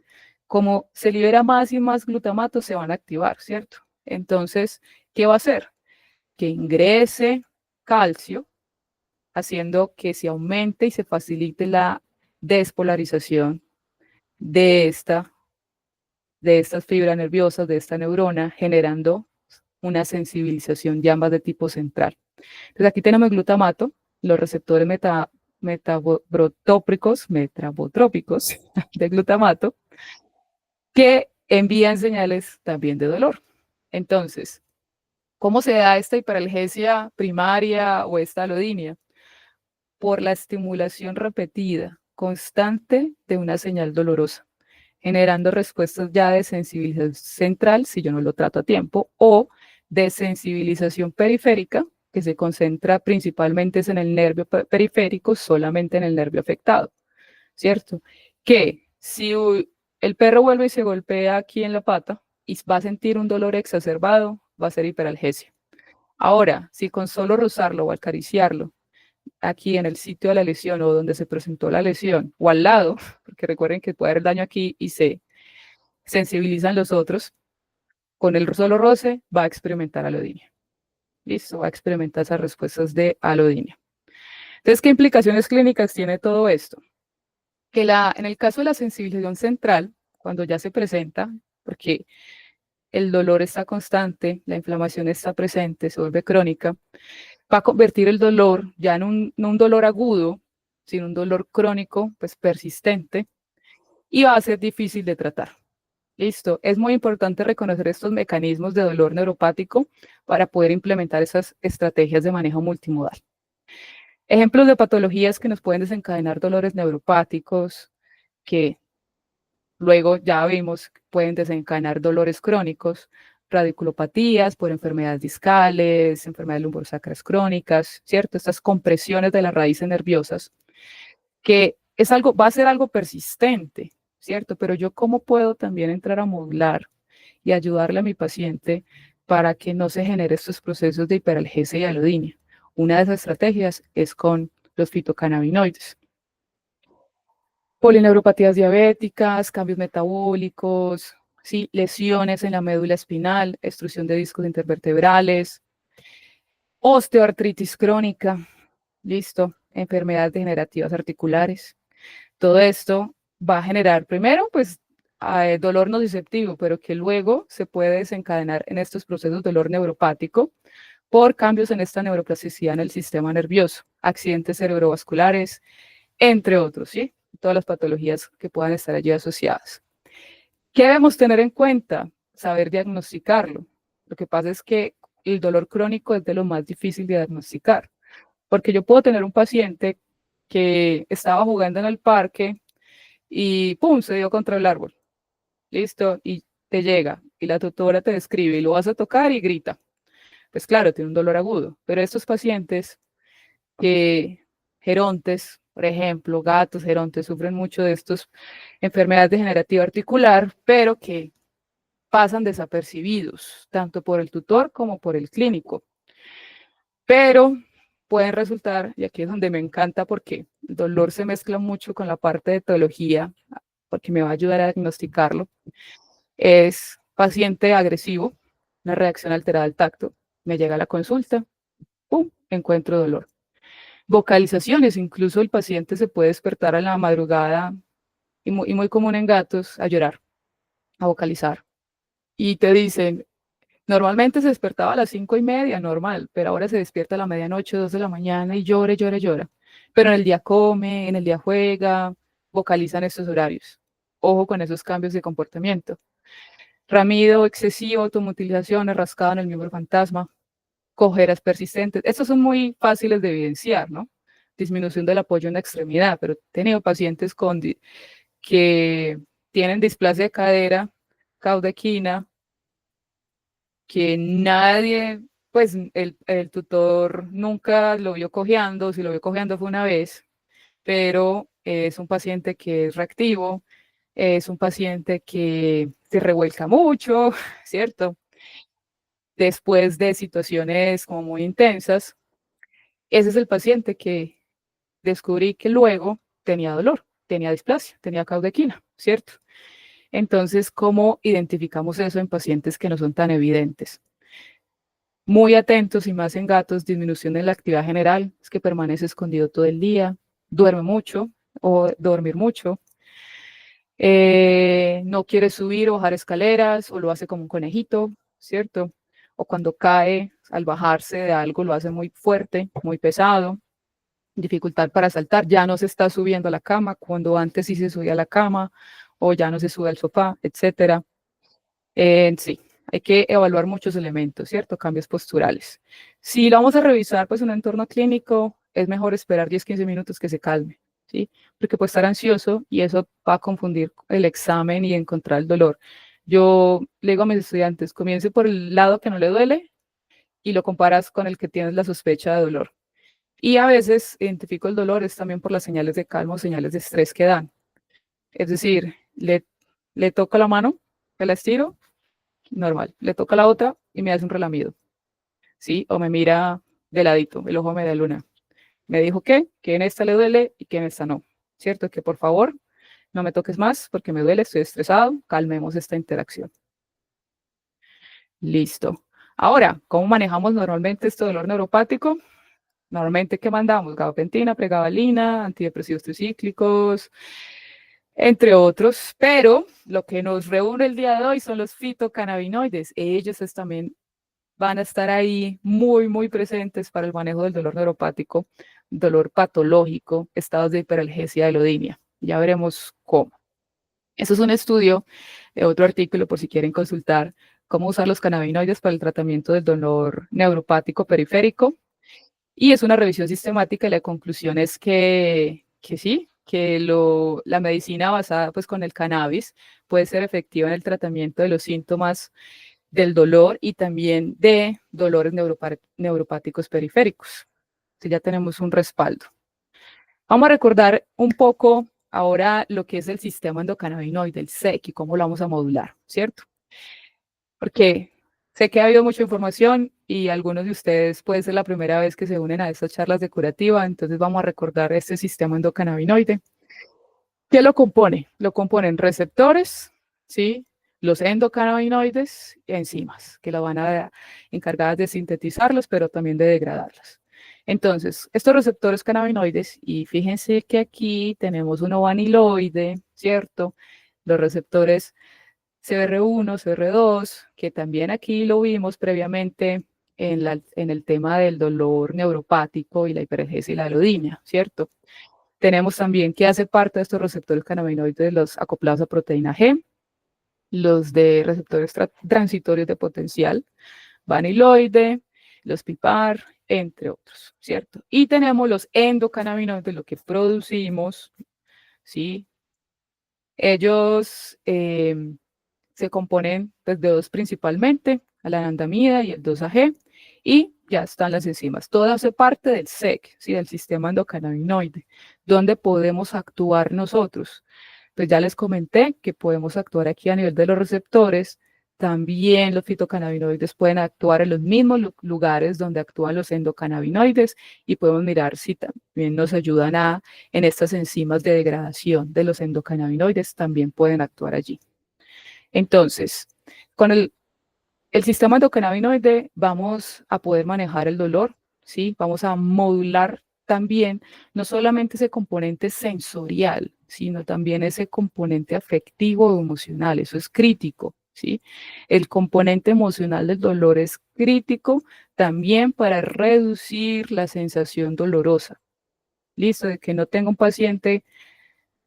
como se libera más y más glutamato, se van a activar, ¿cierto? Entonces, ¿qué va a hacer? Que ingrese calcio, haciendo que se aumente y se facilite la despolarización de estas fibras nerviosas, de esta neurona, generando una sensibilización de ambas de tipo central. Entonces aquí tenemos el glutamato, los receptores metabotrópicos de glutamato, que envían señales también de dolor. Entonces, ¿cómo se da esta hiperalgesia primaria o esta alodinia? Por la estimulación repetida, constante de una señal dolorosa, generando respuestas ya de sensibilización central, si yo no lo trato a tiempo, o de sensibilización periférica, que se concentra principalmente en el nervio periférico, solamente en el nervio afectado, ¿cierto? Que si el perro vuelve y se golpea aquí en la pata, y va a sentir un dolor exacerbado, va a ser hiperalgesia. Ahora, si con solo rozarlo o acariciarlo aquí en el sitio de la lesión o donde se presentó la lesión o al lado, porque recuerden que puede haber daño aquí y se sensibilizan los otros, con el solo roce va a experimentar alodinia. Listo, va a experimentar esas respuestas de alodinia. Entonces, ¿qué implicaciones clínicas tiene todo esto? Que en el caso de la sensibilización central, cuando ya se presenta, porque el dolor está constante, la inflamación está presente, se vuelve crónica, va a convertir el dolor ya en no un dolor agudo, sino un dolor crónico, pues persistente, y va a ser difícil de tratar. Listo, es muy importante reconocer estos mecanismos de dolor neuropático para poder implementar esas estrategias de manejo multimodal. Ejemplos de patologías que nos pueden desencadenar dolores neuropáticos, que luego ya vimos pueden desencadenar dolores crónicos, radiculopatías por enfermedades discales, enfermedades lumbosacras crónicas, ¿cierto? Estas compresiones de las raíces nerviosas, que es algo, va a ser algo persistente, ¿cierto? Pero yo cómo puedo también entrar a modular y ayudarle a mi paciente para que no se genere estos procesos de hiperalgesia y alodinia. Una de esas estrategias es con los fitocannabinoides. Polineuropatías diabéticas, cambios metabólicos, ¿sí? Lesiones en la médula espinal, extrusión de discos intervertebrales, osteoartritis crónica, listo, enfermedades degenerativas articulares. Todo esto va a generar primero, pues, dolor nociceptivo, pero que luego se puede desencadenar en estos procesos de dolor neuropático por cambios en esta neuroplasticidad en el sistema nervioso, accidentes cerebrovasculares, entre otros, ¿sí? Todas las patologías que puedan estar allí asociadas. ¿Qué debemos tener en cuenta? Saber diagnosticarlo. Lo que pasa es que el dolor crónico es de lo más difícil de diagnosticar, porque yo puedo tener un paciente que estaba jugando en el parque y ¡pum! Se dio contra el árbol. Listo, y te llega y la tutora te describe y lo vas a tocar y grita. Pues claro, tiene un dolor agudo, pero estos pacientes que gerontes, por ejemplo, gatos, gerontes, sufren mucho de estas enfermedades degenerativas articular, pero que pasan desapercibidos, tanto por el tutor como por el clínico. Pero pueden resultar, y aquí es donde me encanta porque el dolor se mezcla mucho con la parte de etiología, porque me va a ayudar a diagnosticarlo, es paciente agresivo, una reacción alterada al tacto, me llega a la consulta, ¡pum!, encuentro dolor. Vocalizaciones, incluso el paciente se puede despertar a la madrugada, y muy común en gatos, a llorar, a vocalizar. Y te dicen, normalmente se despertaba a las 5:30, normal, pero ahora se despierta a la medianoche, 2 de la mañana y llora, llora, llora. Pero en el día come, en el día juega, vocaliza en estos horarios. Ojo con esos cambios de comportamiento. Ramido excesivo, automutilaciones, rascado en el miembro fantasma, cojeras persistentes. Estos son muy fáciles de evidenciar, ¿no? Disminución del apoyo en la extremidad, pero he tenido pacientes que tienen displasia de cadera, caudequina, que nadie, pues el tutor nunca lo vio cojeando, si lo vio cojeando fue una vez, pero es un paciente que es reactivo, es un paciente que se revuelca mucho, ¿cierto? Después de situaciones como muy intensas, ese es el paciente que descubrí que luego tenía dolor, tenía displasia, tenía caudequina, ¿cierto? Entonces, ¿cómo identificamos eso en pacientes que no son tan evidentes? Muy atentos y más en gatos, disminución en la actividad general, es que permanece escondido todo el día, duerme mucho o dormir mucho, no quiere subir o bajar escaleras o lo hace como un conejito, ¿cierto? O cuando cae al bajarse de algo lo hace muy fuerte, muy pesado, dificultad para saltar, ya no se está subiendo a la cama cuando antes sí se subía a la cama o ya no se sube al sofá, etcétera. Sí, hay que evaluar muchos elementos, ¿cierto? Cambios posturales. Si lo vamos a revisar, pues en un entorno clínico, es mejor esperar 10-15 minutos que se calme, ¿sí? Porque puede estar ansioso y eso va a confundir el examen y encontrar el dolor. Yo le digo a mis estudiantes, comience por el lado que no le duele y lo comparas con el que tienes la sospecha de dolor. Y a veces identifico el dolor es también por las señales de calma o señales de estrés que dan. Es decir, le toco la mano, la estiro normal. Le toca a la otra y me hace un relamido, ¿sí? O me mira de ladito, el ojo media luna. Me dijo que en esta le duele y que en esta no, ¿cierto? Que por favor no me toques más porque me duele, estoy estresado, calmemos esta interacción. Listo. Ahora, ¿cómo manejamos normalmente este dolor neuropático? Normalmente, ¿qué mandamos? Gabapentina, pregabalina, antidepresivos tricíclicos, entre otros. Pero lo que nos reúne el día de hoy son los fitocannabinoides. Ellos también van a estar ahí muy, muy presentes para el manejo del dolor neuropático, dolor patológico, estados de hiperalgesia de lodinia. Ya veremos cómo. Eso es un estudio, otro artículo por si quieren consultar, cómo usar los cannabinoides para el tratamiento del dolor neuropático periférico. Y es una revisión sistemática y la conclusión es que sí, que la medicina basada pues, con el cannabis puede ser efectiva en el tratamiento de los síntomas del dolor y también de dolores neuropáticos periféricos. Entonces ya tenemos un respaldo. Vamos a recordar un poco ahora lo que es el sistema endocannabinoide, el SEC, y cómo lo vamos a modular, ¿cierto? Porque sé que ha habido mucha información y algunos de ustedes puede ser la primera vez que se unen a estas charlas de curativa, entonces vamos a recordar este sistema endocannabinoide. ¿Qué lo compone? Lo componen receptores, ¿sí? Los endocannabinoides y enzimas, que la van a encargadas de sintetizarlos, pero también de degradarlos. Entonces, estos receptores cannabinoides, y fíjense que aquí tenemos un amiloide, ¿cierto? Los receptores CR1, CR2, que también aquí lo vimos previamente en el tema del dolor neuropático y la hiperalgesia y la alodinia, ¿cierto? Tenemos también que hace parte de estos receptores cannabinoides los acoplados a proteína G, los de receptores transitorios de potencial, vaniloide, los PIPAR, entre otros, ¿cierto? Y tenemos los endocannabinoides, lo que producimos, ¿sí? Ellos se componen pues, de dos principalmente, la anandamida y el 2-AG, y ya están las enzimas. Todo hace parte del SEC, ¿sí? Del sistema endocannabinoide, donde podemos actuar nosotros. Pues ya les comenté que podemos actuar aquí a nivel de los receptores, también los fitocannabinoides pueden actuar en los mismos lugares donde actúan los endocannabinoides y podemos mirar si también nos ayudan en estas enzimas de degradación de los endocannabinoides, también pueden actuar allí. Entonces, con el sistema endocannabinoide vamos a poder manejar el dolor, ¿sí? Vamos a modular también no solamente ese componente sensorial, sino también ese componente afectivo o emocional, eso es crítico, ¿sí? El componente emocional del dolor es crítico también para reducir la sensación dolorosa. Listo, de que no tenga un paciente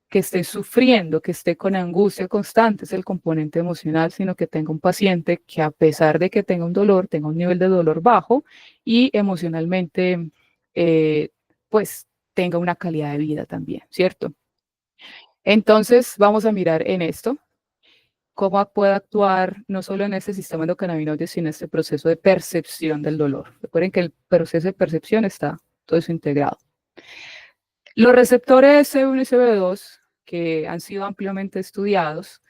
que esté sufriendo, que esté con angustia constante, es el componente emocional, sino que tenga un paciente que a pesar de que tenga un dolor, tenga un nivel de dolor bajo y emocionalmente, pues, tenga una calidad de vida también, ¿cierto? Entonces, vamos a mirar en esto, cómo puede actuar no solo en este sistema endocannabinoide, sino en este proceso de percepción del dolor. Recuerden que el proceso de percepción está todo eso integrado. Los receptores CB1 y CB2, que han sido ampliamente estudiados,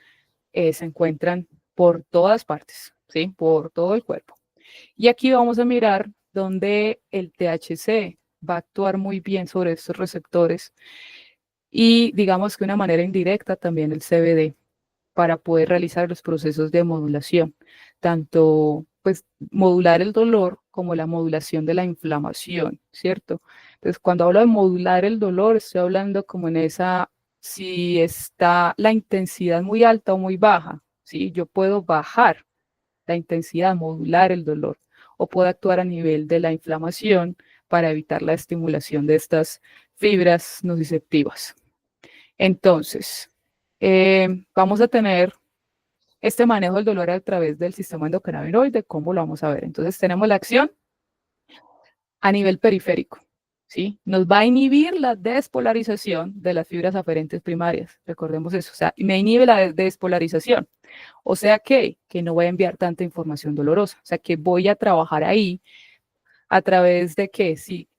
se encuentran por todas partes, ¿sí? Por todo el cuerpo. Y aquí vamos a mirar donde el THC va a actuar muy bien sobre estos receptores y digamos que de una manera indirecta también el CBD para poder realizar los procesos de modulación, tanto pues modular el dolor como la modulación de la inflamación, ¿cierto? Entonces, cuando hablo de modular el dolor, estoy hablando como en esa, si está la intensidad muy alta o muy baja, ¿sí? Yo puedo bajar la intensidad, modular el dolor, o puedo actuar a nivel de la inflamación para evitar la estimulación de estas fibras nociceptivas. Entonces, vamos a tener este manejo del dolor a través del sistema endocannabinoide. ¿Cómo lo vamos a ver? Entonces, tenemos la acción a nivel periférico, ¿sí? Nos va a inhibir la despolarización de las fibras aferentes primarias. Recordemos eso, o sea, me inhibe la despolarización. O sea que no voy a enviar tanta información dolorosa. O sea, que voy a trabajar ahí a través de que, sí,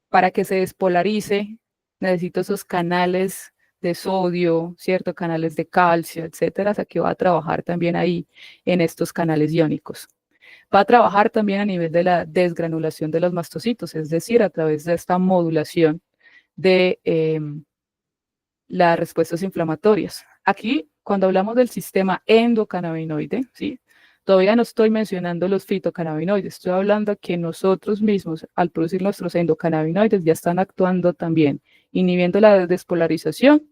para que se despolarice, necesito esos canales de sodio, ¿cierto? Canales de calcio, etcétera, o sea que va a trabajar también ahí en estos canales iónicos. Va a trabajar también a nivel de la desgranulación de los mastocitos, es decir, a través de esta modulación de las respuestas inflamatorias. Aquí, cuando hablamos del sistema endocannabinoide, ¿sí? Todavía no estoy mencionando los fitocannabinoides, estoy hablando que nosotros mismos, al producir nuestros endocannabinoides, ya están actuando también, inhibiendo la despolarización,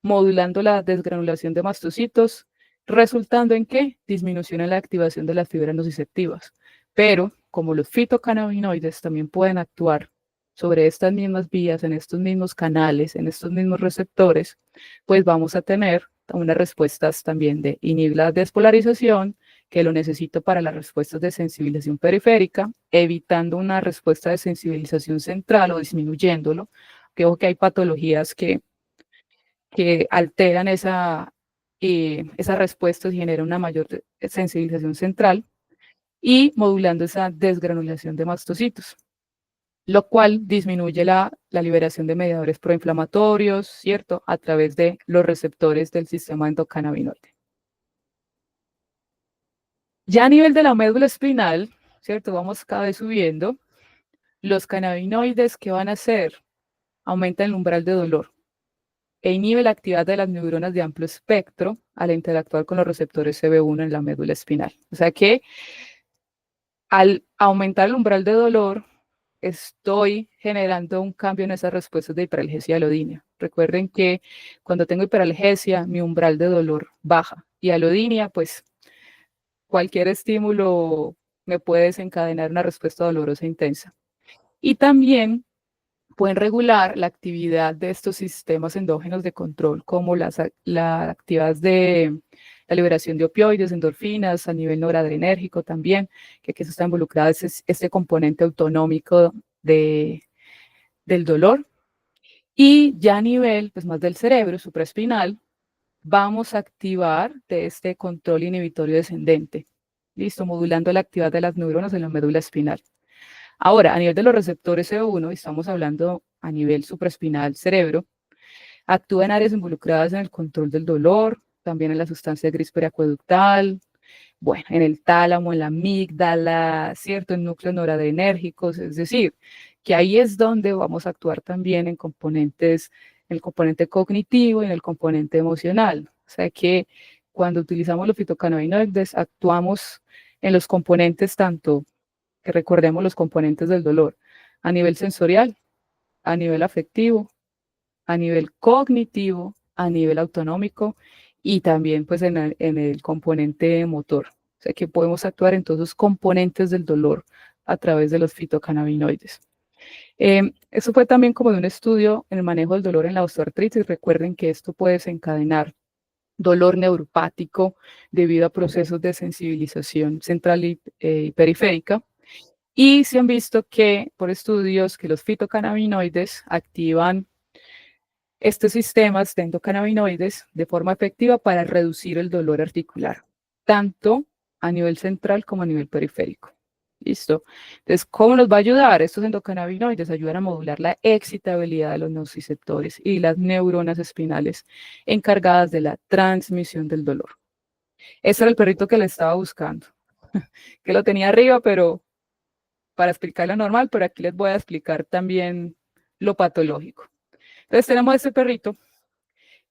modulando la desgranulación de mastocitos, resultando en qué? Disminución en la activación de las fibras nociceptivas. Pero, como los fitocannabinoides también pueden actuar sobre estas mismas vías, en estos mismos canales, en estos mismos receptores, pues vamos a tener unas respuestas también de inhibir la despolarización, que lo necesito para las respuestas de sensibilización periférica, evitando una respuesta de sensibilización central o disminuyéndolo. Creo que hay patologías que alteran esas respuestas y generan una mayor sensibilización central y modulando esa desgranulación de mastocitos, lo cual disminuye la liberación de mediadores proinflamatorios, ¿cierto? A través de los receptores del sistema endocannabinoide. Ya a nivel de la médula espinal, ¿cierto? Vamos cada vez subiendo. Los cannabinoides, ¿qué van a hacer? Aumentan el umbral de dolor e inhibe la actividad de las neuronas de amplio espectro al interactuar con los receptores CB1 en la médula espinal. O sea que al aumentar el umbral de dolor, estoy generando un cambio en esas respuestas de hiperalgesia y alodinia. Recuerden que cuando tengo hiperalgesia, mi umbral de dolor baja y alodinia, pues cualquier estímulo me puede desencadenar una respuesta dolorosa intensa. Y también pueden regular la actividad de estos sistemas endógenos de control, como la actividad de la liberación de opioides, endorfinas, a nivel noradrenérgico también, que aquí está involucrado este componente autonómico del dolor. Y ya a nivel pues, más del cerebro, supraespinal, vamos a activar de este control inhibitorio descendente, listo, modulando la actividad de las neuronas en la médula espinal. Ahora, a nivel de los receptores C1, estamos hablando a nivel supraespinal cerebro, actúa en áreas involucradas en el control del dolor, también en la sustancia gris periacueductal, bueno, en el tálamo, en la amígdala, ¿cierto? En núcleos noradrenérgicos, es decir, que ahí es donde vamos a actuar también en componentes, en el componente cognitivo y en el componente emocional. O sea que cuando utilizamos los fitocannabinoides, actuamos en los componentes tanto que recordemos los componentes del dolor, a nivel sensorial, a nivel afectivo, a nivel cognitivo, a nivel autonómico y también pues en el componente motor. O sea que podemos actuar en todos los componentes del dolor a través de los fitocannabinoides. Eso fue también como de un estudio en el manejo del dolor en la osteoartritis. Recuerden que esto puede desencadenar dolor neuropático debido a procesos de sensibilización central y periférica. Y se han visto que por estudios que los fitocannabinoides activan estos sistemas de endocannabinoides de forma efectiva para reducir el dolor articular, tanto a nivel central como a nivel periférico. ¿Listo? Entonces, ¿cómo nos va a ayudar? Estos endocannabinoides ayudan a modular la excitabilidad de los nociceptores y las neuronas espinales encargadas de la transmisión del dolor. Ese era el perrito que le estaba buscando, que lo tenía arriba, pero para explicar lo normal, pero aquí les voy a explicar también lo patológico. Entonces tenemos este perrito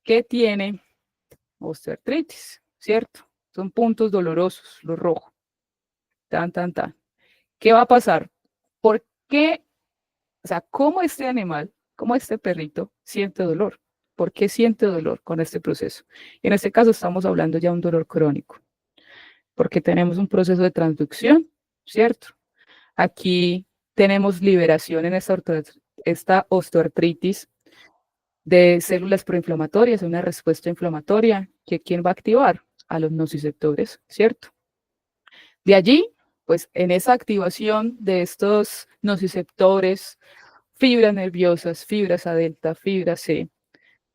que tiene osteoartritis, ¿cierto? Son puntos dolorosos, lo rojo. Tan, tan, tan. ¿Qué va a pasar? ¿Por qué? O sea, ¿cómo este animal, cómo este perrito siente dolor? ¿Por qué siente dolor con este proceso? En este caso estamos hablando ya de un dolor crónico, porque tenemos un proceso de transducción, ¿cierto? Aquí tenemos liberación en esta osteoartritis de células proinflamatorias, una respuesta inflamatoria que ¿quién va a activar? A los nociceptores, ¿cierto? De allí, pues en esa activación de estos nociceptores, fibras nerviosas, fibras A delta, fibra C,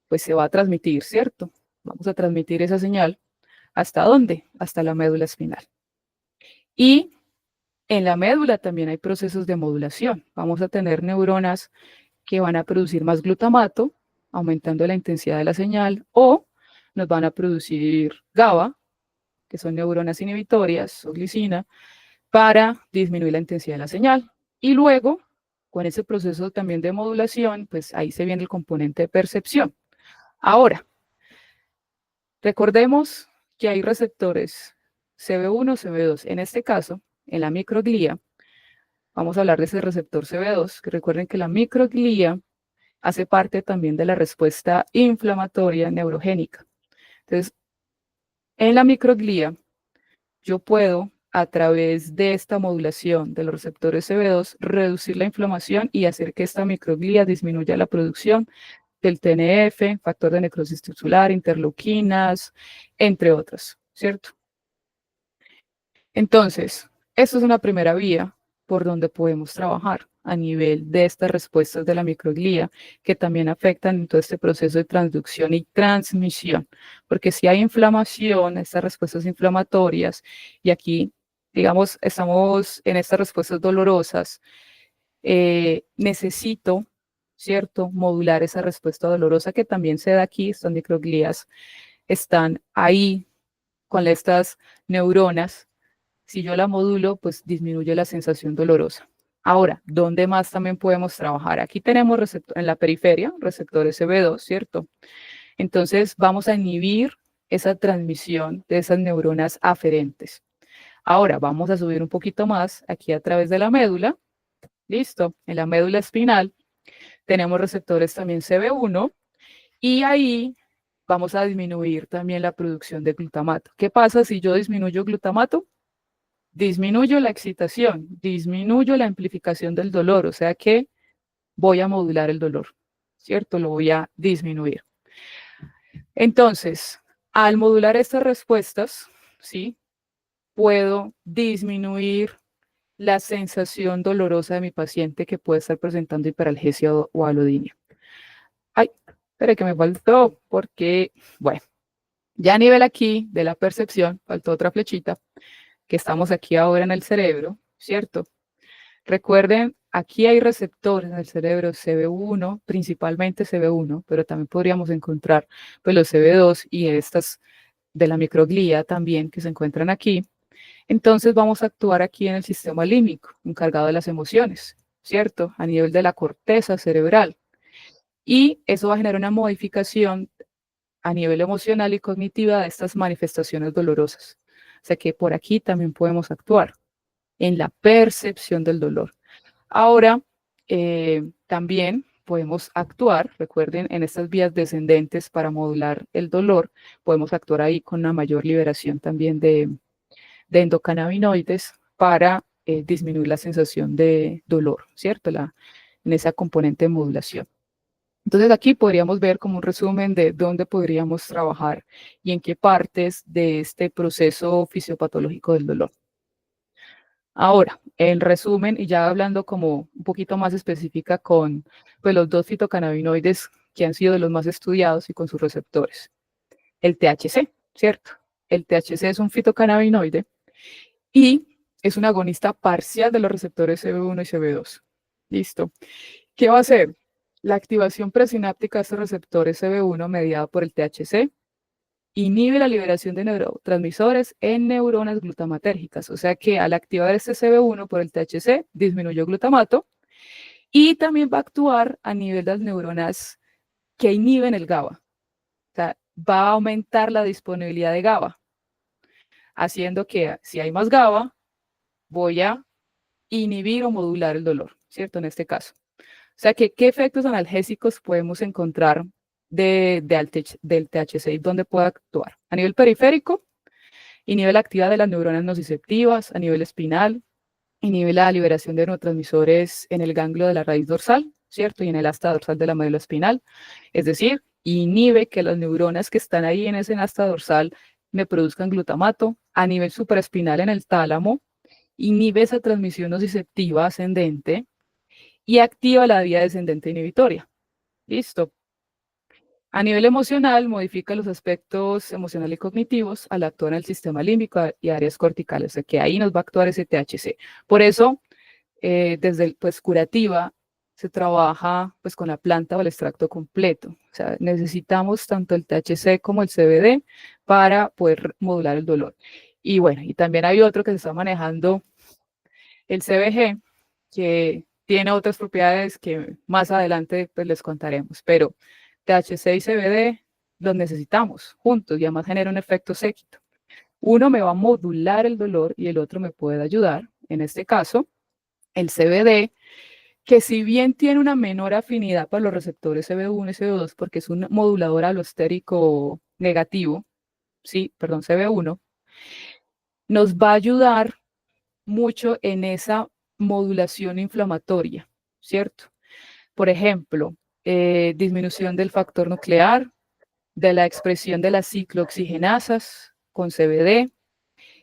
pues se va a transmitir, ¿cierto? Vamos a transmitir esa señal. ¿Hasta dónde? Hasta la médula espinal. Y en la médula también hay procesos de modulación. Vamos a tener neuronas que van a producir más glutamato, aumentando la intensidad de la señal, o nos van a producir GABA, que son neuronas inhibitorias, o glicina, para disminuir la intensidad de la señal. Y luego, con ese proceso también de modulación, pues ahí se viene el componente de percepción. Ahora, recordemos que hay receptores CB1, CB2. En este caso, en la microglía, vamos a hablar de ese receptor CB2, que recuerden que la microglía hace parte también de la respuesta inflamatoria neurogénica. Entonces, en la microglía, yo puedo, a través de esta modulación de los receptores CB2, reducir la inflamación y hacer que esta microglía disminuya la producción del TNF, factor de necrosis tisular, interleuquinas, entre otros, ¿cierto? Entonces, esto es una primera vía por donde podemos trabajar a nivel de estas respuestas de la microglía, que también afectan en todo este proceso de transducción y transmisión, porque si hay inflamación, estas respuestas inflamatorias, y aquí, digamos, estamos en estas respuestas dolorosas, necesito, ¿cierto?, modular esa respuesta dolorosa que también se da aquí. Estas microglías están ahí con estas neuronas. Si yo la modulo, pues disminuye la sensación dolorosa. Ahora, ¿dónde más también podemos trabajar? Aquí tenemos en la periferia, receptores CB2, ¿cierto? Entonces vamos a inhibir esa transmisión de esas neuronas aferentes. Ahora vamos a subir un poquito más aquí a través de la médula. Listo, en la médula espinal tenemos receptores también CB1 y ahí vamos a disminuir también la producción de glutamato. ¿Qué pasa si yo disminuyo glutamato? Disminuyo la excitación, disminuyo la amplificación del dolor, o sea que voy a modular el dolor, ¿cierto? Lo voy a disminuir. Entonces, al modular estas respuestas, ¿sí? Puedo disminuir la sensación dolorosa de mi paciente que puede estar presentando hiperalgesia o alodinia. Ay, espere que me faltó, porque, bueno, ya a nivel aquí de la percepción, faltó otra flechita, que estamos aquí ahora en el cerebro, ¿cierto? Recuerden, aquí hay receptores en el cerebro CB1, principalmente CB1, pero también podríamos encontrar pues, los CB2 y estas de la microglía también que se encuentran aquí. Entonces vamos a actuar aquí en el sistema límbico, encargado de las emociones, ¿cierto? A nivel de la corteza cerebral. Y eso va a generar una modificación a nivel emocional y cognitiva de estas manifestaciones dolorosas. O sea que por aquí también podemos actuar en la percepción del dolor. Ahora, también podemos actuar, recuerden, en estas vías descendentes para modular el dolor, podemos actuar ahí con una mayor liberación también de endocannabinoides para disminuir la sensación de dolor, ¿cierto? En esa componente de modulación. Entonces aquí podríamos ver como un resumen de dónde podríamos trabajar y en qué partes de este proceso fisiopatológico del dolor. Ahora, en resumen, y ya hablando como un poquito más específica con pues, los dos fitocannabinoides que han sido de los más estudiados y con sus receptores. El THC, ¿cierto? El THC es un fitocannabinoide y es un agonista parcial de los receptores CB1 y CB2. Listo. ¿Qué va a hacer? La activación presináptica de estos receptores CB1 mediada por el THC inhibe la liberación de neurotransmisores en neuronas glutamatérgicas. O sea que al activar este CB1 por el THC, disminuyó glutamato y también va a actuar a nivel de las neuronas que inhiben el GABA. O sea, va a aumentar la disponibilidad de GABA, haciendo que si hay más GABA, voy a inhibir o modular el dolor, ¿cierto? En este caso. O sea, que, ¿qué efectos analgésicos podemos encontrar del THC y dónde puede actuar? A nivel periférico, inhibe la actividad de las neuronas nociceptivas, a nivel espinal, inhibe la liberación de neurotransmisores en el ganglio de la raíz dorsal, ¿cierto? Y en el asta dorsal de la médula espinal. Es decir, inhibe que las neuronas que están ahí en ese asta dorsal me produzcan glutamato. A nivel supraespinal en el tálamo, inhibe esa transmisión nociceptiva ascendente y activa la vía descendente inhibitoria. Listo. A nivel emocional, modifica los aspectos emocionales y cognitivos al actuar en el sistema límbico y áreas corticales, o sea que ahí nos va a actuar ese THC. Por eso, desde el, pues, curativa, se trabaja pues con la planta o el extracto completo. O sea, necesitamos tanto el THC como el CBD para poder modular el dolor. Y bueno, y también hay otro que se está manejando, el CBG, que tiene otras propiedades que más adelante pues les contaremos, pero THC y CBD los necesitamos juntos y además genera un efecto séquito. Uno me va a modular el dolor y el otro me puede ayudar. En este caso, el CBD, que si bien tiene una menor afinidad para los receptores CB1 y CB2, porque es un modulador alostérico negativo, sí, perdón, CB1, nos va a ayudar mucho en esa modulación inflamatoria, ¿cierto? Por ejemplo, disminución del factor nuclear, de la expresión de las ciclooxigenasas con CBD.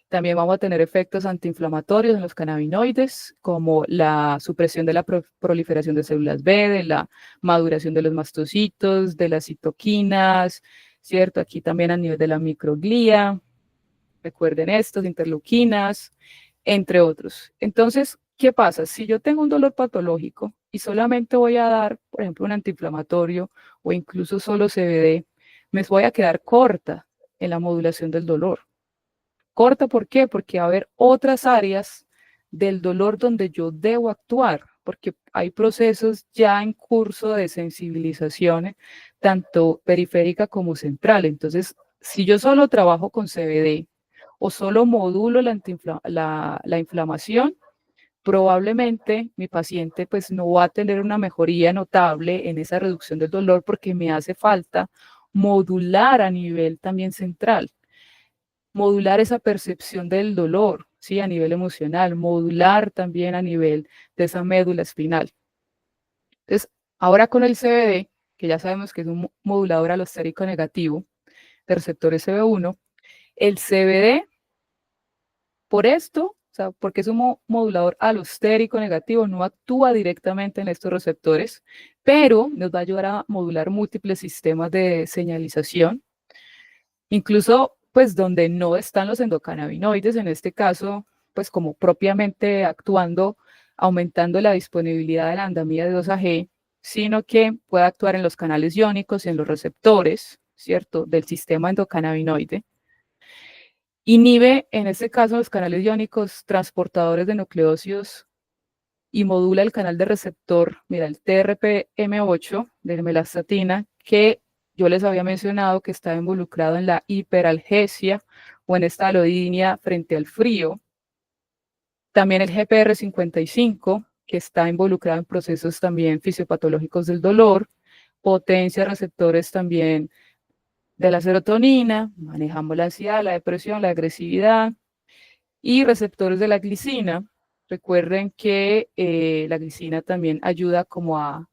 También vamos a tener efectos antiinflamatorios en los cannabinoides, como la supresión de la proliferación de células B, de la maduración de los mastocitos, de las citoquinas, ¿cierto? Aquí también a nivel de la microglía, recuerden estos, interleuquinas, entre otros. Entonces, ¿qué pasa? Si yo tengo un dolor patológico y solamente voy a dar, por ejemplo, un antiinflamatorio o incluso solo CBD, me voy a quedar corta en la modulación del dolor. Corta, ¿por qué? Porque va a haber otras áreas del dolor donde yo debo actuar, porque hay procesos ya en curso de sensibilización, tanto periférica como central. Entonces, si yo solo trabajo con CBD o solo modulo la inflamación, probablemente mi paciente pues no va a tener una mejoría notable en esa reducción del dolor porque me hace falta modular a nivel también central, modular esa percepción del dolor, ¿sí? A nivel emocional, modular también a nivel de esa médula espinal. Entonces, ahora con el CBD, que ya sabemos que es un modulador alostérico negativo de receptores CB1, el CBD, por esto, o sea, porque es un modulador alostérico negativo, no actúa directamente en estos receptores, pero nos va a ayudar a modular múltiples sistemas de señalización, incluso pues donde no están los endocannabinoides, en este caso, pues como propiamente actuando, aumentando la disponibilidad de la andamida de 2-AG, sino que puede actuar en los canales iónicos y en los receptores, ¿cierto?, del sistema endocannabinoide. Inhibe, en este caso, los canales iónicos transportadores de nucleósidos y modula el canal de receptor, mira, el TRPM8 de melastatina, que yo les había mencionado que está involucrado en la hiperalgesia o en esta alodinia frente al frío. También el GPR55, que está involucrado en procesos también fisiopatológicos del dolor, potencia receptores también de la serotonina, manejamos la ansiedad, la depresión, la agresividad, y receptores de la glicina. Recuerden que la glicina también ayuda como a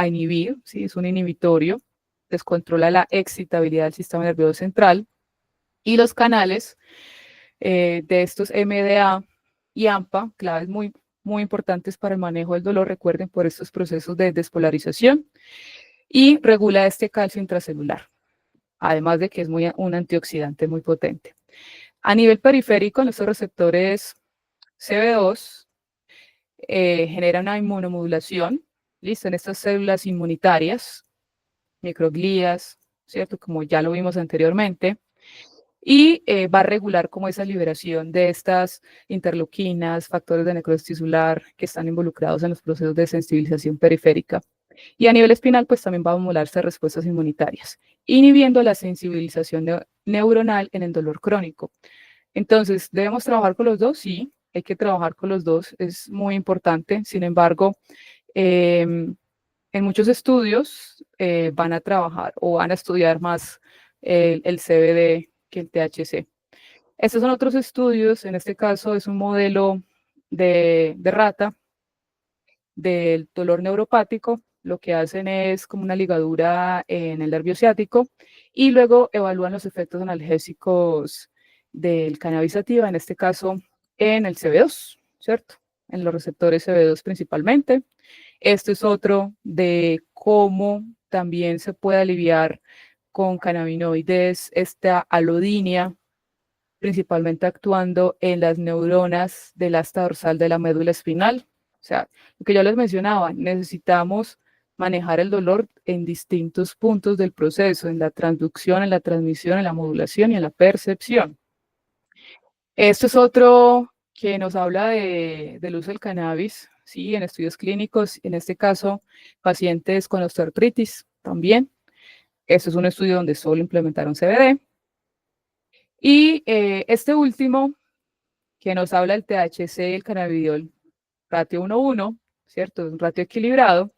inhibir, ¿sí? Es un inhibitorio, descontrola la excitabilidad del sistema nervioso central, y los canales de estos MDA y AMPA, claves muy, muy importantes para el manejo del dolor, recuerden, por estos procesos de despolarización, y regula este calcio intracelular, además de que es un antioxidante muy potente. A nivel periférico, nuestros receptores CB2 genera una inmunomodulación, ¿listo? En estas células inmunitarias, microglías, ¿cierto? Como ya lo vimos anteriormente, y va a regular como esa liberación de estas interleuquinas, factores de necrosis tisular que están involucrados en los procesos de sensibilización periférica. Y a nivel espinal, pues también va a modularse respuestas inmunitarias, inhibiendo la sensibilización neuronal en el dolor crónico. Entonces, ¿debemos trabajar con los dos? Sí, hay que trabajar con los dos, es muy importante. Sin embargo, en muchos estudios van a trabajar o van a estudiar más el CBD que el THC. Estos son otros estudios, en este caso es un modelo de rata del dolor neuropático. Lo que hacen es como una ligadura en el nervio ciático y luego evalúan los efectos analgésicos del cannabis sativa, en este caso en el CB2, ¿cierto? En los receptores CB2 principalmente. Esto es otro de cómo también se puede aliviar con cannabinoides esta alodinia, principalmente actuando en las neuronas del asta dorsal de la médula espinal. O sea, lo que yo les mencionaba, necesitamos manejar el dolor en distintos puntos del proceso, en la transducción, en la transmisión, en la modulación y en la percepción. Esto es otro que nos habla del uso del cannabis, ¿sí? En estudios clínicos, en este caso, pacientes con osteoartritis también. Este es un estudio donde solo implementaron CBD. Y este último, que nos habla del THC y el cannabidiol, ratio 1:1, ¿cierto? Un ratio equilibrado,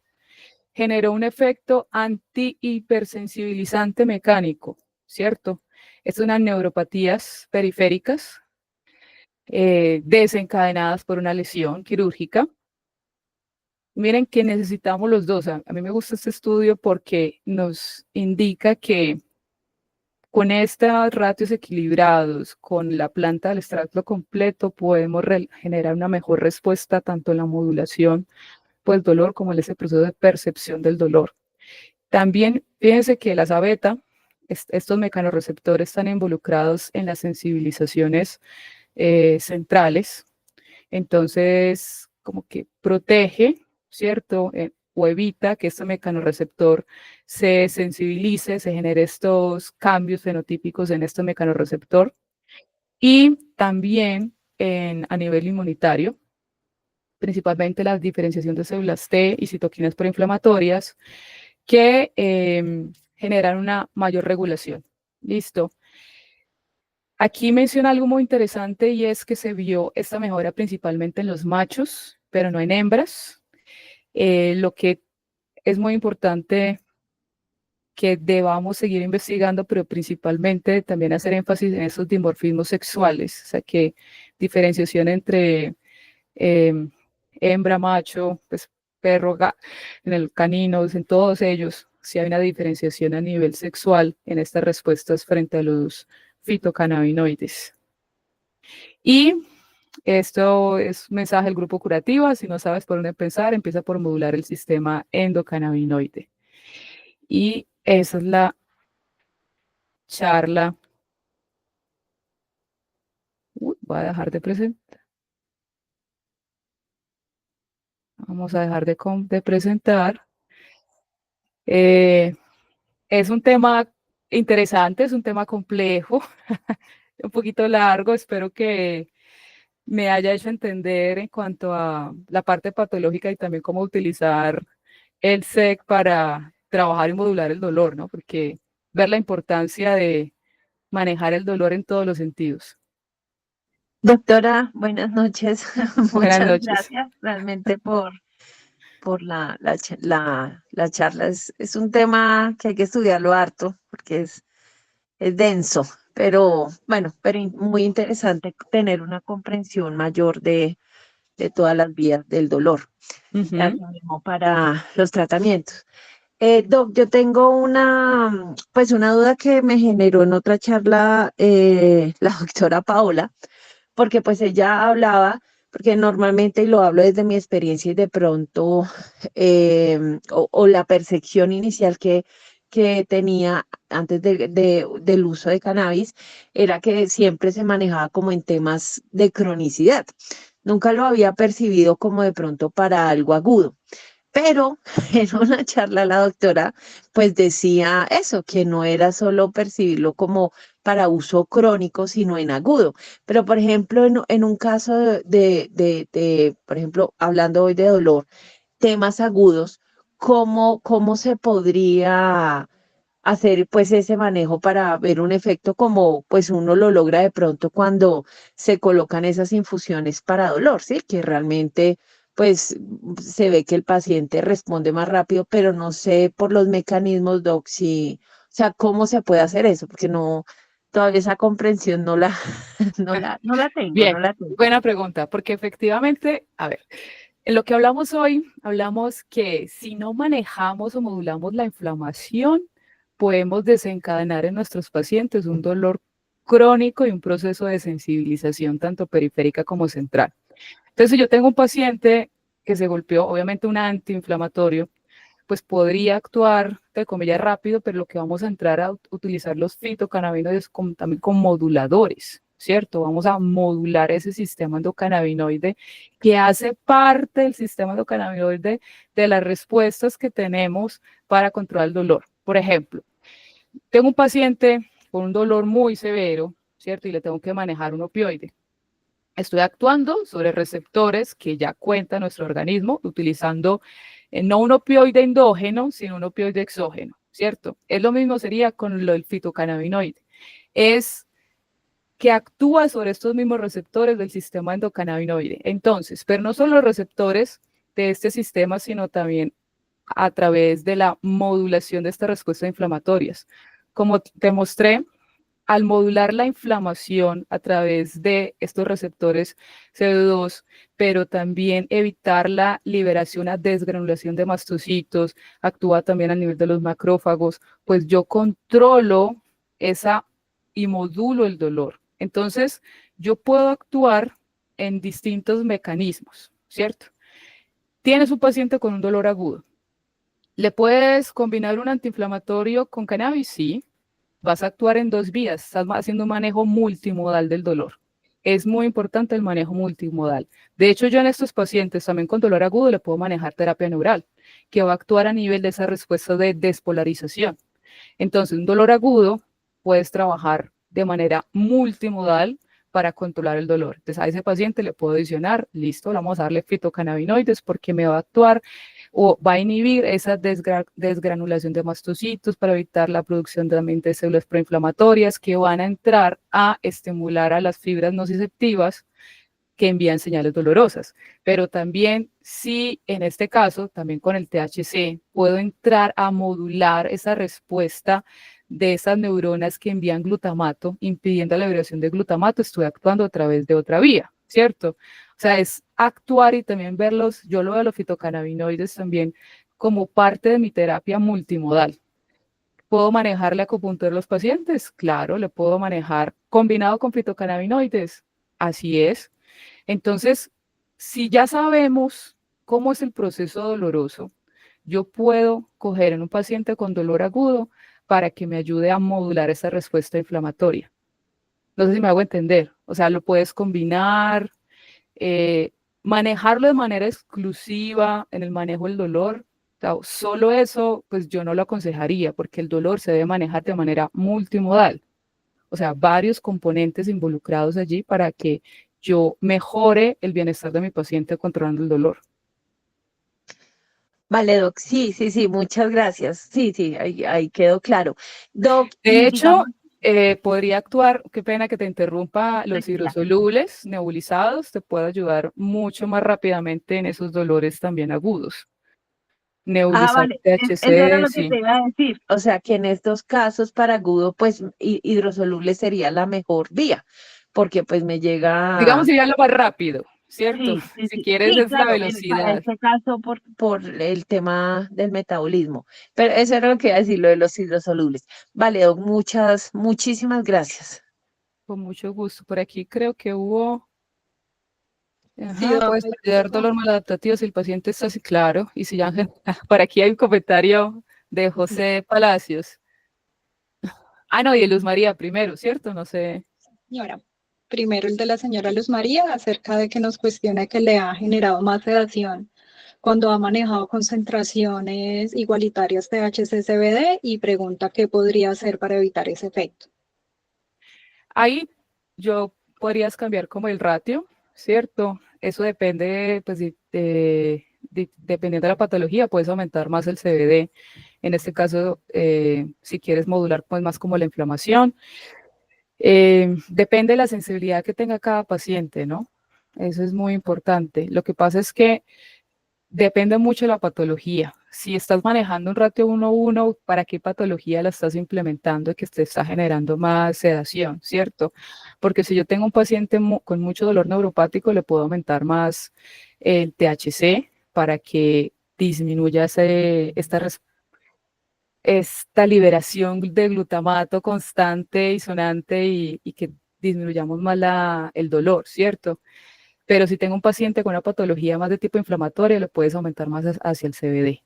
generó un efecto anti-hipersensibilizante mecánico, ¿cierto? Es unas neuropatías periféricas desencadenadas por una lesión quirúrgica. Miren que necesitamos los dos. A mí me gusta este estudio porque nos indica que con estos ratios equilibrados, con la planta del extracto completo, podemos generar una mejor respuesta tanto en la modulación pues dolor como en ese proceso de percepción del dolor. También fíjense que las beta, estos mecanorreceptores están involucrados en las sensibilizaciones centrales, entonces como que protege, ¿cierto? O evita que este mecanorreceptor se sensibilice, se genere estos cambios fenotípicos en este mecanorreceptor y también a nivel inmunitario, principalmente la diferenciación de células T y citoquinas proinflamatorias que generan una mayor regulación. Listo. Aquí menciona algo muy interesante y es que se vio esta mejora principalmente en los machos, pero no en hembras. Lo que es muy importante que debamos seguir investigando, pero principalmente también hacer énfasis en esos dimorfismos sexuales, o sea, que diferenciación entre hembra, macho, pues perro, en el caninos, en todos ellos, si hay una diferenciación a nivel sexual en estas respuestas frente a los fitocannabinoides. Y esto es un mensaje del grupo curativa. Si no sabes por dónde empezar, empieza por modular el sistema endocannabinoide. Y esa es la charla. Voy a dejar de presentar. Vamos a dejar de presentar. Es un tema interesante, es un tema complejo, un poquito largo. Espero que me haya hecho entender en cuanto a la parte patológica y también cómo utilizar el SEC para trabajar y modular el dolor, ¿no? Porque ver la importancia de manejar el dolor en todos los sentidos. Doctora, buenas noches. Buenas Muchas noches. gracias realmente por la charla. Es un tema que hay que estudiarlo harto porque es denso, pero bueno, muy interesante tener una comprensión mayor de todas las vías del dolor, asimismo para los tratamientos. Doc, yo tengo pues una duda que me generó en otra charla la doctora Paola, porque pues ella hablaba, porque normalmente, y lo hablo desde mi experiencia y de pronto, o la percepción inicial que tenía antes del uso de cannabis, era que siempre se manejaba como en temas de cronicidad. Nunca lo había percibido como de pronto para algo agudo. Pero en una charla la doctora pues decía eso, que no era solo percibirlo como para uso crónico, sino en agudo. Pero por ejemplo, en un caso por ejemplo, hablando hoy de dolor, temas agudos, ¿cómo se podría hacer pues ese manejo para ver un efecto como pues uno lo logra de pronto cuando se colocan esas infusiones para dolor, ¿sí? Que realmente pues se ve que el paciente responde más rápido, pero no sé por los mecanismos, doc, si, o sea, cómo se puede hacer eso, porque no, todavía esa comprensión no la, Bien, no la tengo. buena pregunta, porque efectivamente, a ver, en lo que hablamos hoy, hablamos que si no manejamos o modulamos la inflamación, podemos desencadenar en nuestros pacientes un dolor crónico y un proceso de sensibilización tanto periférica como central. Entonces, si yo tengo un paciente que se golpeó, obviamente un antiinflamatorio, pues podría actuar, de comillas, rápido, pero lo que vamos a entrar a utilizar los fitocannabinoides también como moduladores, ¿cierto? Vamos a modular ese sistema endocannabinoide que hace parte del sistema endocannabinoide de las respuestas que tenemos para controlar el dolor. Por ejemplo, tengo un paciente con un dolor muy severo, ¿cierto? Y le tengo que manejar un opioide. Estoy actuando sobre receptores que ya cuenta nuestro organismo utilizando no un opioide endógeno, sino un opioide exógeno, ¿cierto? Es lo mismo sería con lo del fitocannabinoide. Es que actúa sobre estos mismos receptores del sistema endocannabinoide. Entonces, pero no solo los receptores de este sistema, sino también a través de la modulación de estas respuestas inflamatorias. Como te mostré, al modular la inflamación a través de estos receptores CD2, pero también evitar la liberación a desgranulación de mastocitos, actúa también a nivel de los macrófagos, pues yo controlo esa y modulo el dolor. Entonces, yo puedo actuar en distintos mecanismos, ¿cierto? Tienes un paciente con un dolor agudo. ¿Le puedes combinar un antiinflamatorio con cannabis? Sí. Vas a actuar en dos vías, estás haciendo un manejo multimodal del dolor. Es muy importante el manejo multimodal. De hecho, yo en estos pacientes también con dolor agudo le puedo manejar terapia neural, que va a actuar a nivel de esa respuesta de despolarización. Entonces, un dolor agudo puedes trabajar de manera multimodal para controlar el dolor. Entonces, a ese paciente le puedo adicionar, listo, vamos a darle fitocannabinoides porque me va a actuar o va a inhibir esa desgranulación de mastocitos para evitar la producción también de células proinflamatorias que van a entrar a estimular a las fibras nociceptivas que envían señales dolorosas. Pero también, si en este caso, también con el THC, puedo entrar a modular esa respuesta de esas neuronas que envían glutamato, impidiendo la liberación de glutamato, estoy actuando a través de otra vía, ¿cierto? O sea, es actuar y también verlos, yo lo veo a los fitocannabinoides también como parte de mi terapia multimodal. ¿Puedo manejar la acupuntura a los pacientes? Claro, le puedo manejar combinado con fitocannabinoides. Así es. Entonces, si ya sabemos cómo es el proceso doloroso, yo puedo coger en un paciente con dolor agudo para que me ayude a modular esa respuesta inflamatoria. No sé si me hago entender. O sea, lo puedes combinar, eh, manejarlo de manera exclusiva en el manejo del dolor. O sea, solo eso, pues yo no lo aconsejaría porque el dolor se debe manejar de manera multimodal. O sea, varios componentes involucrados allí para que yo mejore el bienestar de mi paciente controlando el dolor. Vale, Doc, sí, sí, sí, muchas gracias. Sí, sí, ahí quedó claro. Doc, De y hecho, digamos, podría actuar, qué pena que te interrumpa, los tranquila. hidrosolubles nebulizados te puede ayudar mucho más rápidamente en esos dolores también agudos. Ah, Nebulizar vale, eso era THC, lo que sí. te iba a decir. O sea, que en estos casos para agudo, pues hidrosoluble sería la mejor vía, porque pues me Digamos, llega. sería lo más rápido, ¿cierto? Sí, sí, Si sí, quieres sí, es la claro, para velocidad. este caso por el tema del metabolismo. Pero eso era lo que iba a decir, lo de los hidrosolubles. Vale, Doc, muchísimas gracias. Con mucho gusto. Por aquí creo que hubo, Sí, ajá, doc, puedes perder dolor maladaptativo si el paciente está así, claro. Y si ya, por aquí hay un comentario de José Palacios. Ah, no, y de Luz María primero, ¿cierto? No sé. señora. Primero el de la señora Luz María, acerca de que nos cuestiona que le ha generado más sedación cuando ha manejado concentraciones igualitarias de HCCBD y pregunta qué podría hacer para evitar ese efecto. Ahí yo podrías cambiar como el ratio, ¿cierto? Eso depende, pues, dependiendo de la patología, puedes aumentar más el CBD. En este caso, si quieres modular, pues, más como la inflamación. Depende de la sensibilidad que tenga cada paciente, ¿no? Eso es muy importante. Lo que pasa es que depende mucho de la patología. Si estás manejando un ratio 1:1, ¿para qué patología la estás implementando y que te está generando más sedación, ¿cierto? Porque si yo tengo un paciente con mucho dolor neuropático, le puedo aumentar más el THC para que disminuya esta liberación de glutamato constante y sonante y que disminuyamos más el dolor, ¿cierto? Pero si tengo un paciente con una patología más de tipo inflamatoria, le puedes aumentar más hacia el CBD,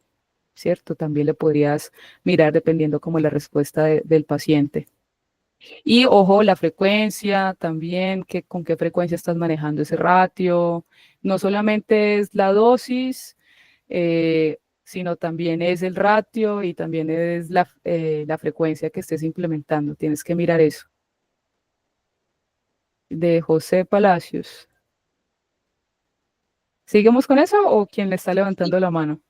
¿cierto? También le podrías mirar dependiendo como la respuesta del paciente. Y ojo, la frecuencia también, con qué frecuencia estás manejando ese ratio. No solamente es la dosis, sino también es el ratio y también es la frecuencia que estés implementando. Tienes que mirar eso. De José Palacios. ¿Seguimos con eso o quién le está levantando la mano?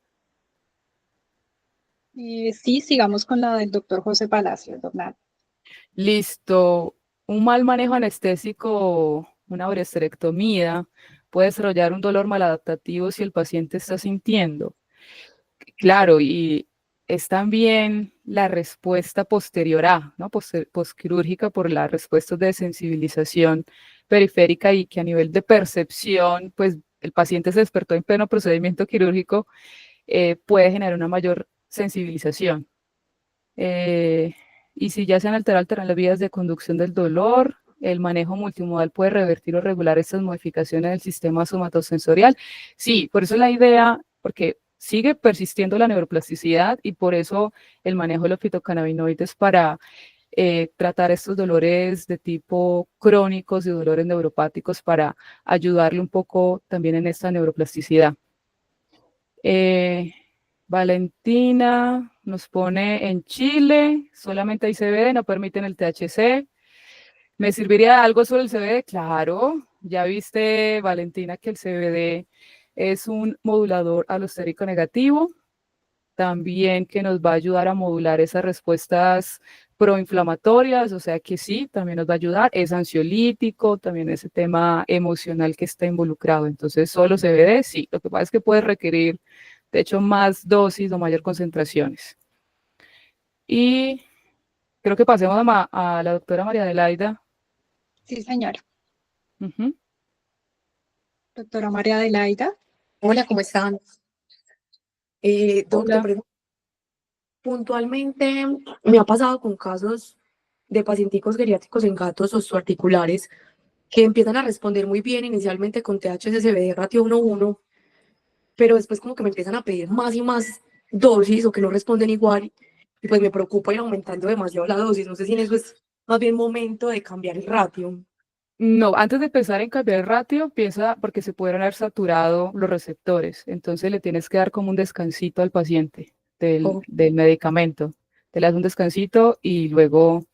Sí, sigamos con la del doctor José Palacios, doctor. Listo. Un mal manejo anestésico, una oresterectomía, puede desarrollar un dolor maladaptativo si el paciente está sintiendo. Claro, y es también la respuesta posterior a, ¿no? Postquirúrgica por las respuestas de sensibilización periférica y que a nivel de percepción, pues el paciente se despertó en pleno procedimiento quirúrgico, puede generar una mayor sensibilización. Eh, y si ya se han alterado las vías de conducción del dolor, el manejo multimodal puede revertir o regular estas modificaciones del sistema somatosensorial. Sí, por eso la idea, porque sigue persistiendo la neuroplasticidad y por eso el manejo de los fitocannabinoides para tratar estos dolores de tipo crónicos y dolores neuropáticos para ayudarle un poco también en esta neuroplasticidad. Valentina nos pone en Chile, solamente hay CBD, no permiten el THC. ¿Me serviría algo sobre el CBD? Claro, ya viste, Valentina, que el CBD es un modulador alostérico negativo, también que nos va a ayudar a modular esas respuestas proinflamatorias, o sea que sí, también nos va a ayudar, es ansiolítico, también ese tema emocional que está involucrado, entonces solo CBD, sí, lo que pasa es que puede requerir, de hecho, más dosis o mayor concentraciones. Y creo que pasemos a la doctora María Adelaida. Sí, señora. Uh-huh. Doctora María Adelaida. Hola, ¿cómo están? Doctor, Hola. puntualmente me ha pasado con casos de pacienticos geriátricos en gatos osteoarticulares que empiezan a responder muy bien inicialmente con THC-CBD ratio 1:1, pero después como que me empiezan a pedir más y más dosis o que no responden igual y pues me preocupa ir aumentando demasiado la dosis. No sé si en eso es más bien momento de cambiar el ratio. No, antes de pensar en cambiar el ratio, piensa porque se pueden haber saturado los receptores. Entonces le tienes que dar como un descansito al paciente Oh, del medicamento. Te le das un descansito y luego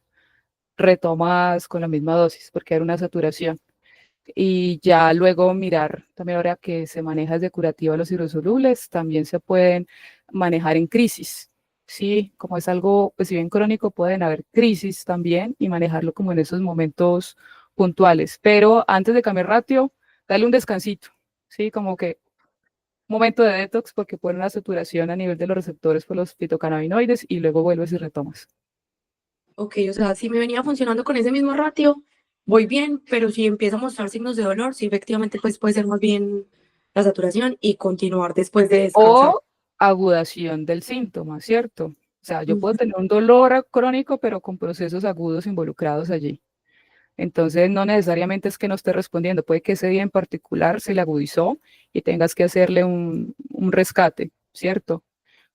retomas con la misma dosis porque hay una saturación. Y ya luego mirar, también ahora que se maneja desde curativa los hidrosolubles, también se pueden manejar en crisis. Sí, como es algo, pues si bien crónico, pueden haber crisis también y manejarlo como en esos momentos puntuales. Pero antes de cambiar ratio, dale un descansito, sí, como que un momento de detox porque pone una saturación a nivel de los receptores por los fitocannabinoides y luego vuelves y retomas. ok, o sea, si me venía funcionando con ese mismo ratio, voy bien, pero si empieza a mostrar signos de dolor, sí, efectivamente, pues puede ser más bien la saturación y continuar después de descansar. O agudación del síntoma, ¿cierto? O sea, yo puedo Ujú. tener un dolor crónico, pero con procesos agudos involucrados allí. Entonces, no necesariamente es que no esté respondiendo, puede que ese día en particular se le agudizó y tengas que hacerle un rescate, ¿cierto?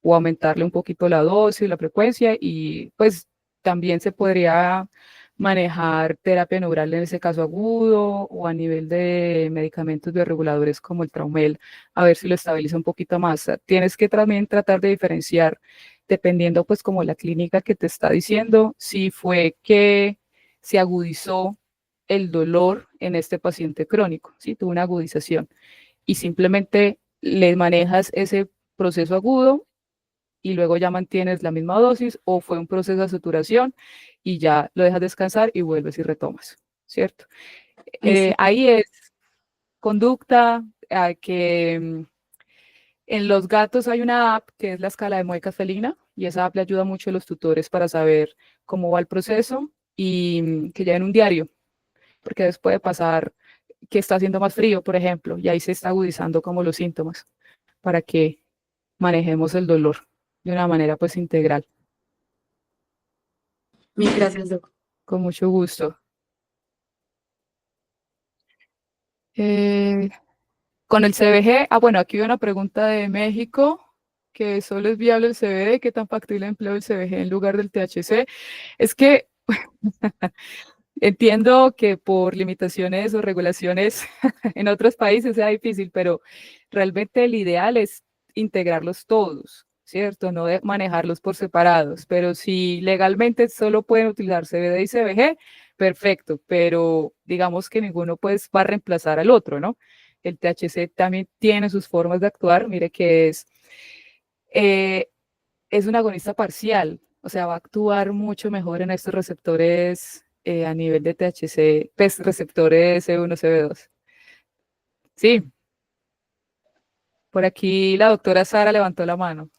O aumentarle un poquito la dosis, la frecuencia y pues también se podría manejar terapia neural en ese caso agudo o a nivel de medicamentos bioreguladores como el Traumel, a ver si lo estabiliza un poquito más. Tienes que también tratar de diferenciar, dependiendo pues como la clínica que te está diciendo, si fue que se agudizó el dolor en este paciente crónico, ¿sí? Tuvo una agudización y simplemente le manejas ese proceso agudo y luego ya mantienes la misma dosis o fue un proceso de saturación y ya lo dejas descansar y vuelves y retomas, ¿cierto? Listo. Ahí es conducta, que en los gatos hay una app que es la escala de mueca felina y esa app le ayuda mucho a los tutores para saber cómo va el proceso y que lleven un diario, porque después puede pasar que está haciendo más frío, por ejemplo, y ahí se está agudizando como los síntomas para que manejemos el dolor de una manera pues integral. Mil gracias, doc. Con mucho gusto. Eh, con el CBG, bueno, aquí hay una pregunta de México, que solo es viable el CBD, ¿qué tan factible empleo el CBG en lugar del THC? Es que Entiendo que por limitaciones o regulaciones en otros países sea difícil, pero realmente el ideal es integrarlos todos, ¿cierto? No de manejarlos por separados, pero si legalmente solo pueden utilizar CBD y CBG, perfecto, pero digamos que ninguno pues va a reemplazar al otro, ¿no? El THC también tiene sus formas de actuar, mire que eh, es un agonista parcial, o sea, va a actuar mucho mejor en estos receptores a nivel de THC, pues receptores C1, CB2. Sí, por aquí la doctora Sara levantó la mano.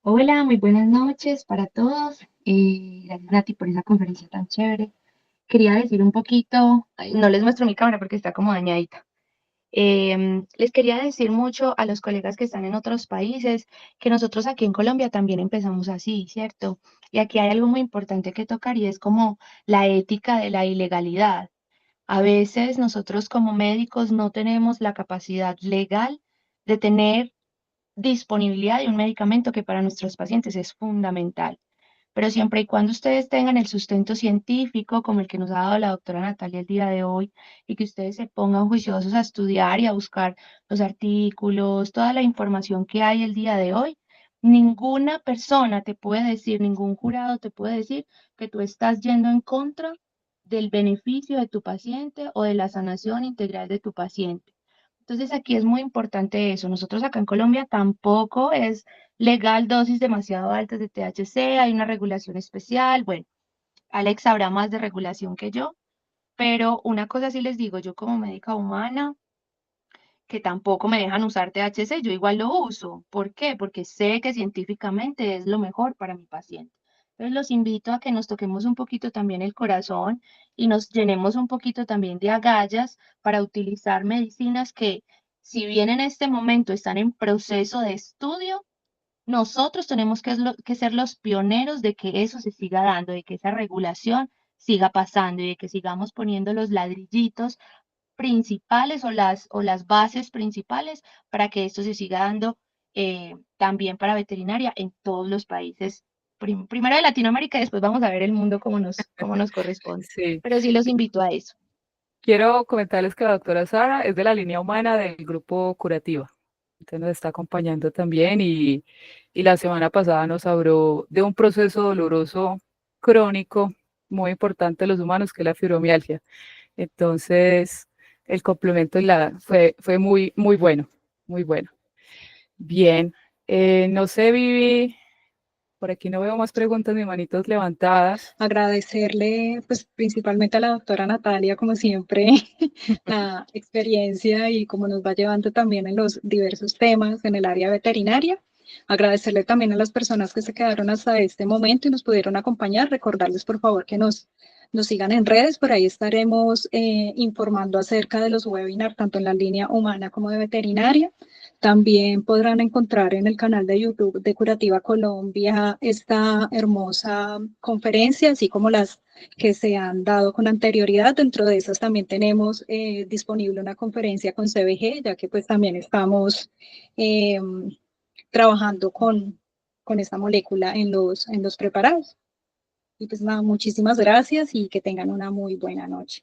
Hola, muy buenas noches para todos. Gracias Nati por esa conferencia tan chévere. Quería decir un poquito, ay, no les muestro mi cámara porque está como dañadita. Les quería decir mucho a los colegas que están en otros países que nosotros aquí en Colombia también empezamos así, ¿cierto? Y aquí hay algo muy importante que tocar y es como la ética de la ilegalidad. A veces nosotros como médicos no tenemos la capacidad legal de tener disponibilidad de un medicamento que para nuestros pacientes es fundamental. Pero siempre y cuando ustedes tengan el sustento científico como el que nos ha dado la doctora Natalia el día de hoy y que ustedes se pongan juiciosos a estudiar y a buscar los artículos, toda la información que hay el día de hoy, ninguna persona te puede decir, ningún jurado te puede decir que tú estás yendo en contra del beneficio de tu paciente o de la sanación integral de tu paciente. Entonces aquí es muy importante eso. Nosotros acá en Colombia tampoco es legal dosis demasiado altas de THC, hay una regulación especial. Bueno, Alex sabrá más de regulación que yo, pero una cosa sí les digo, yo como médica humana, que tampoco me dejan usar THC, yo igual lo uso. ¿Por qué? Porque sé que científicamente es lo mejor para mi paciente. Entonces los invito a que nos toquemos un poquito también el corazón y nos llenemos un poquito también de agallas para utilizar medicinas que, si bien en este momento están en proceso de estudio, nosotros tenemos que ser los pioneros de que eso se siga dando, de que esa regulación siga pasando y de que sigamos poniendo los ladrillitos principales o las bases principales para que esto se siga dando también para veterinaria en todos los países, primero de Latinoamérica y después vamos a ver el mundo como nos corresponde. Sí, Pero sí los invito a eso. quiero comentarles que la doctora Sara es de la línea humana del grupo Curativa. Entonces nos está acompañando también y la semana pasada nos habló de un proceso doloroso crónico muy importante de los humanos, que es la fibromialgia. Entonces, el complemento fue muy, muy bueno, muy bueno. Bien, no sé, Vivi, por aquí no veo más preguntas ni manitos levantadas. Agradecerle, pues, principalmente a la doctora Natalia, como siempre, la experiencia y cómo nos va llevando también en los diversos temas en el área veterinaria. Agradecerle también a las personas que se quedaron hasta este momento y nos pudieron acompañar. Recordarles, por favor, que nos sigan en redes. Por ahí estaremos informando acerca de los webinars, tanto en la línea humana como de veterinaria. También podrán encontrar en el canal de YouTube de Curativa Colombia esta hermosa conferencia, así como las que se han dado con anterioridad. Dentro de esas también tenemos disponible una conferencia con CBG, ya que pues también estamos trabajando con esta molécula en los preparados. Y pues nada, muchísimas gracias y que tengan una muy buena noche.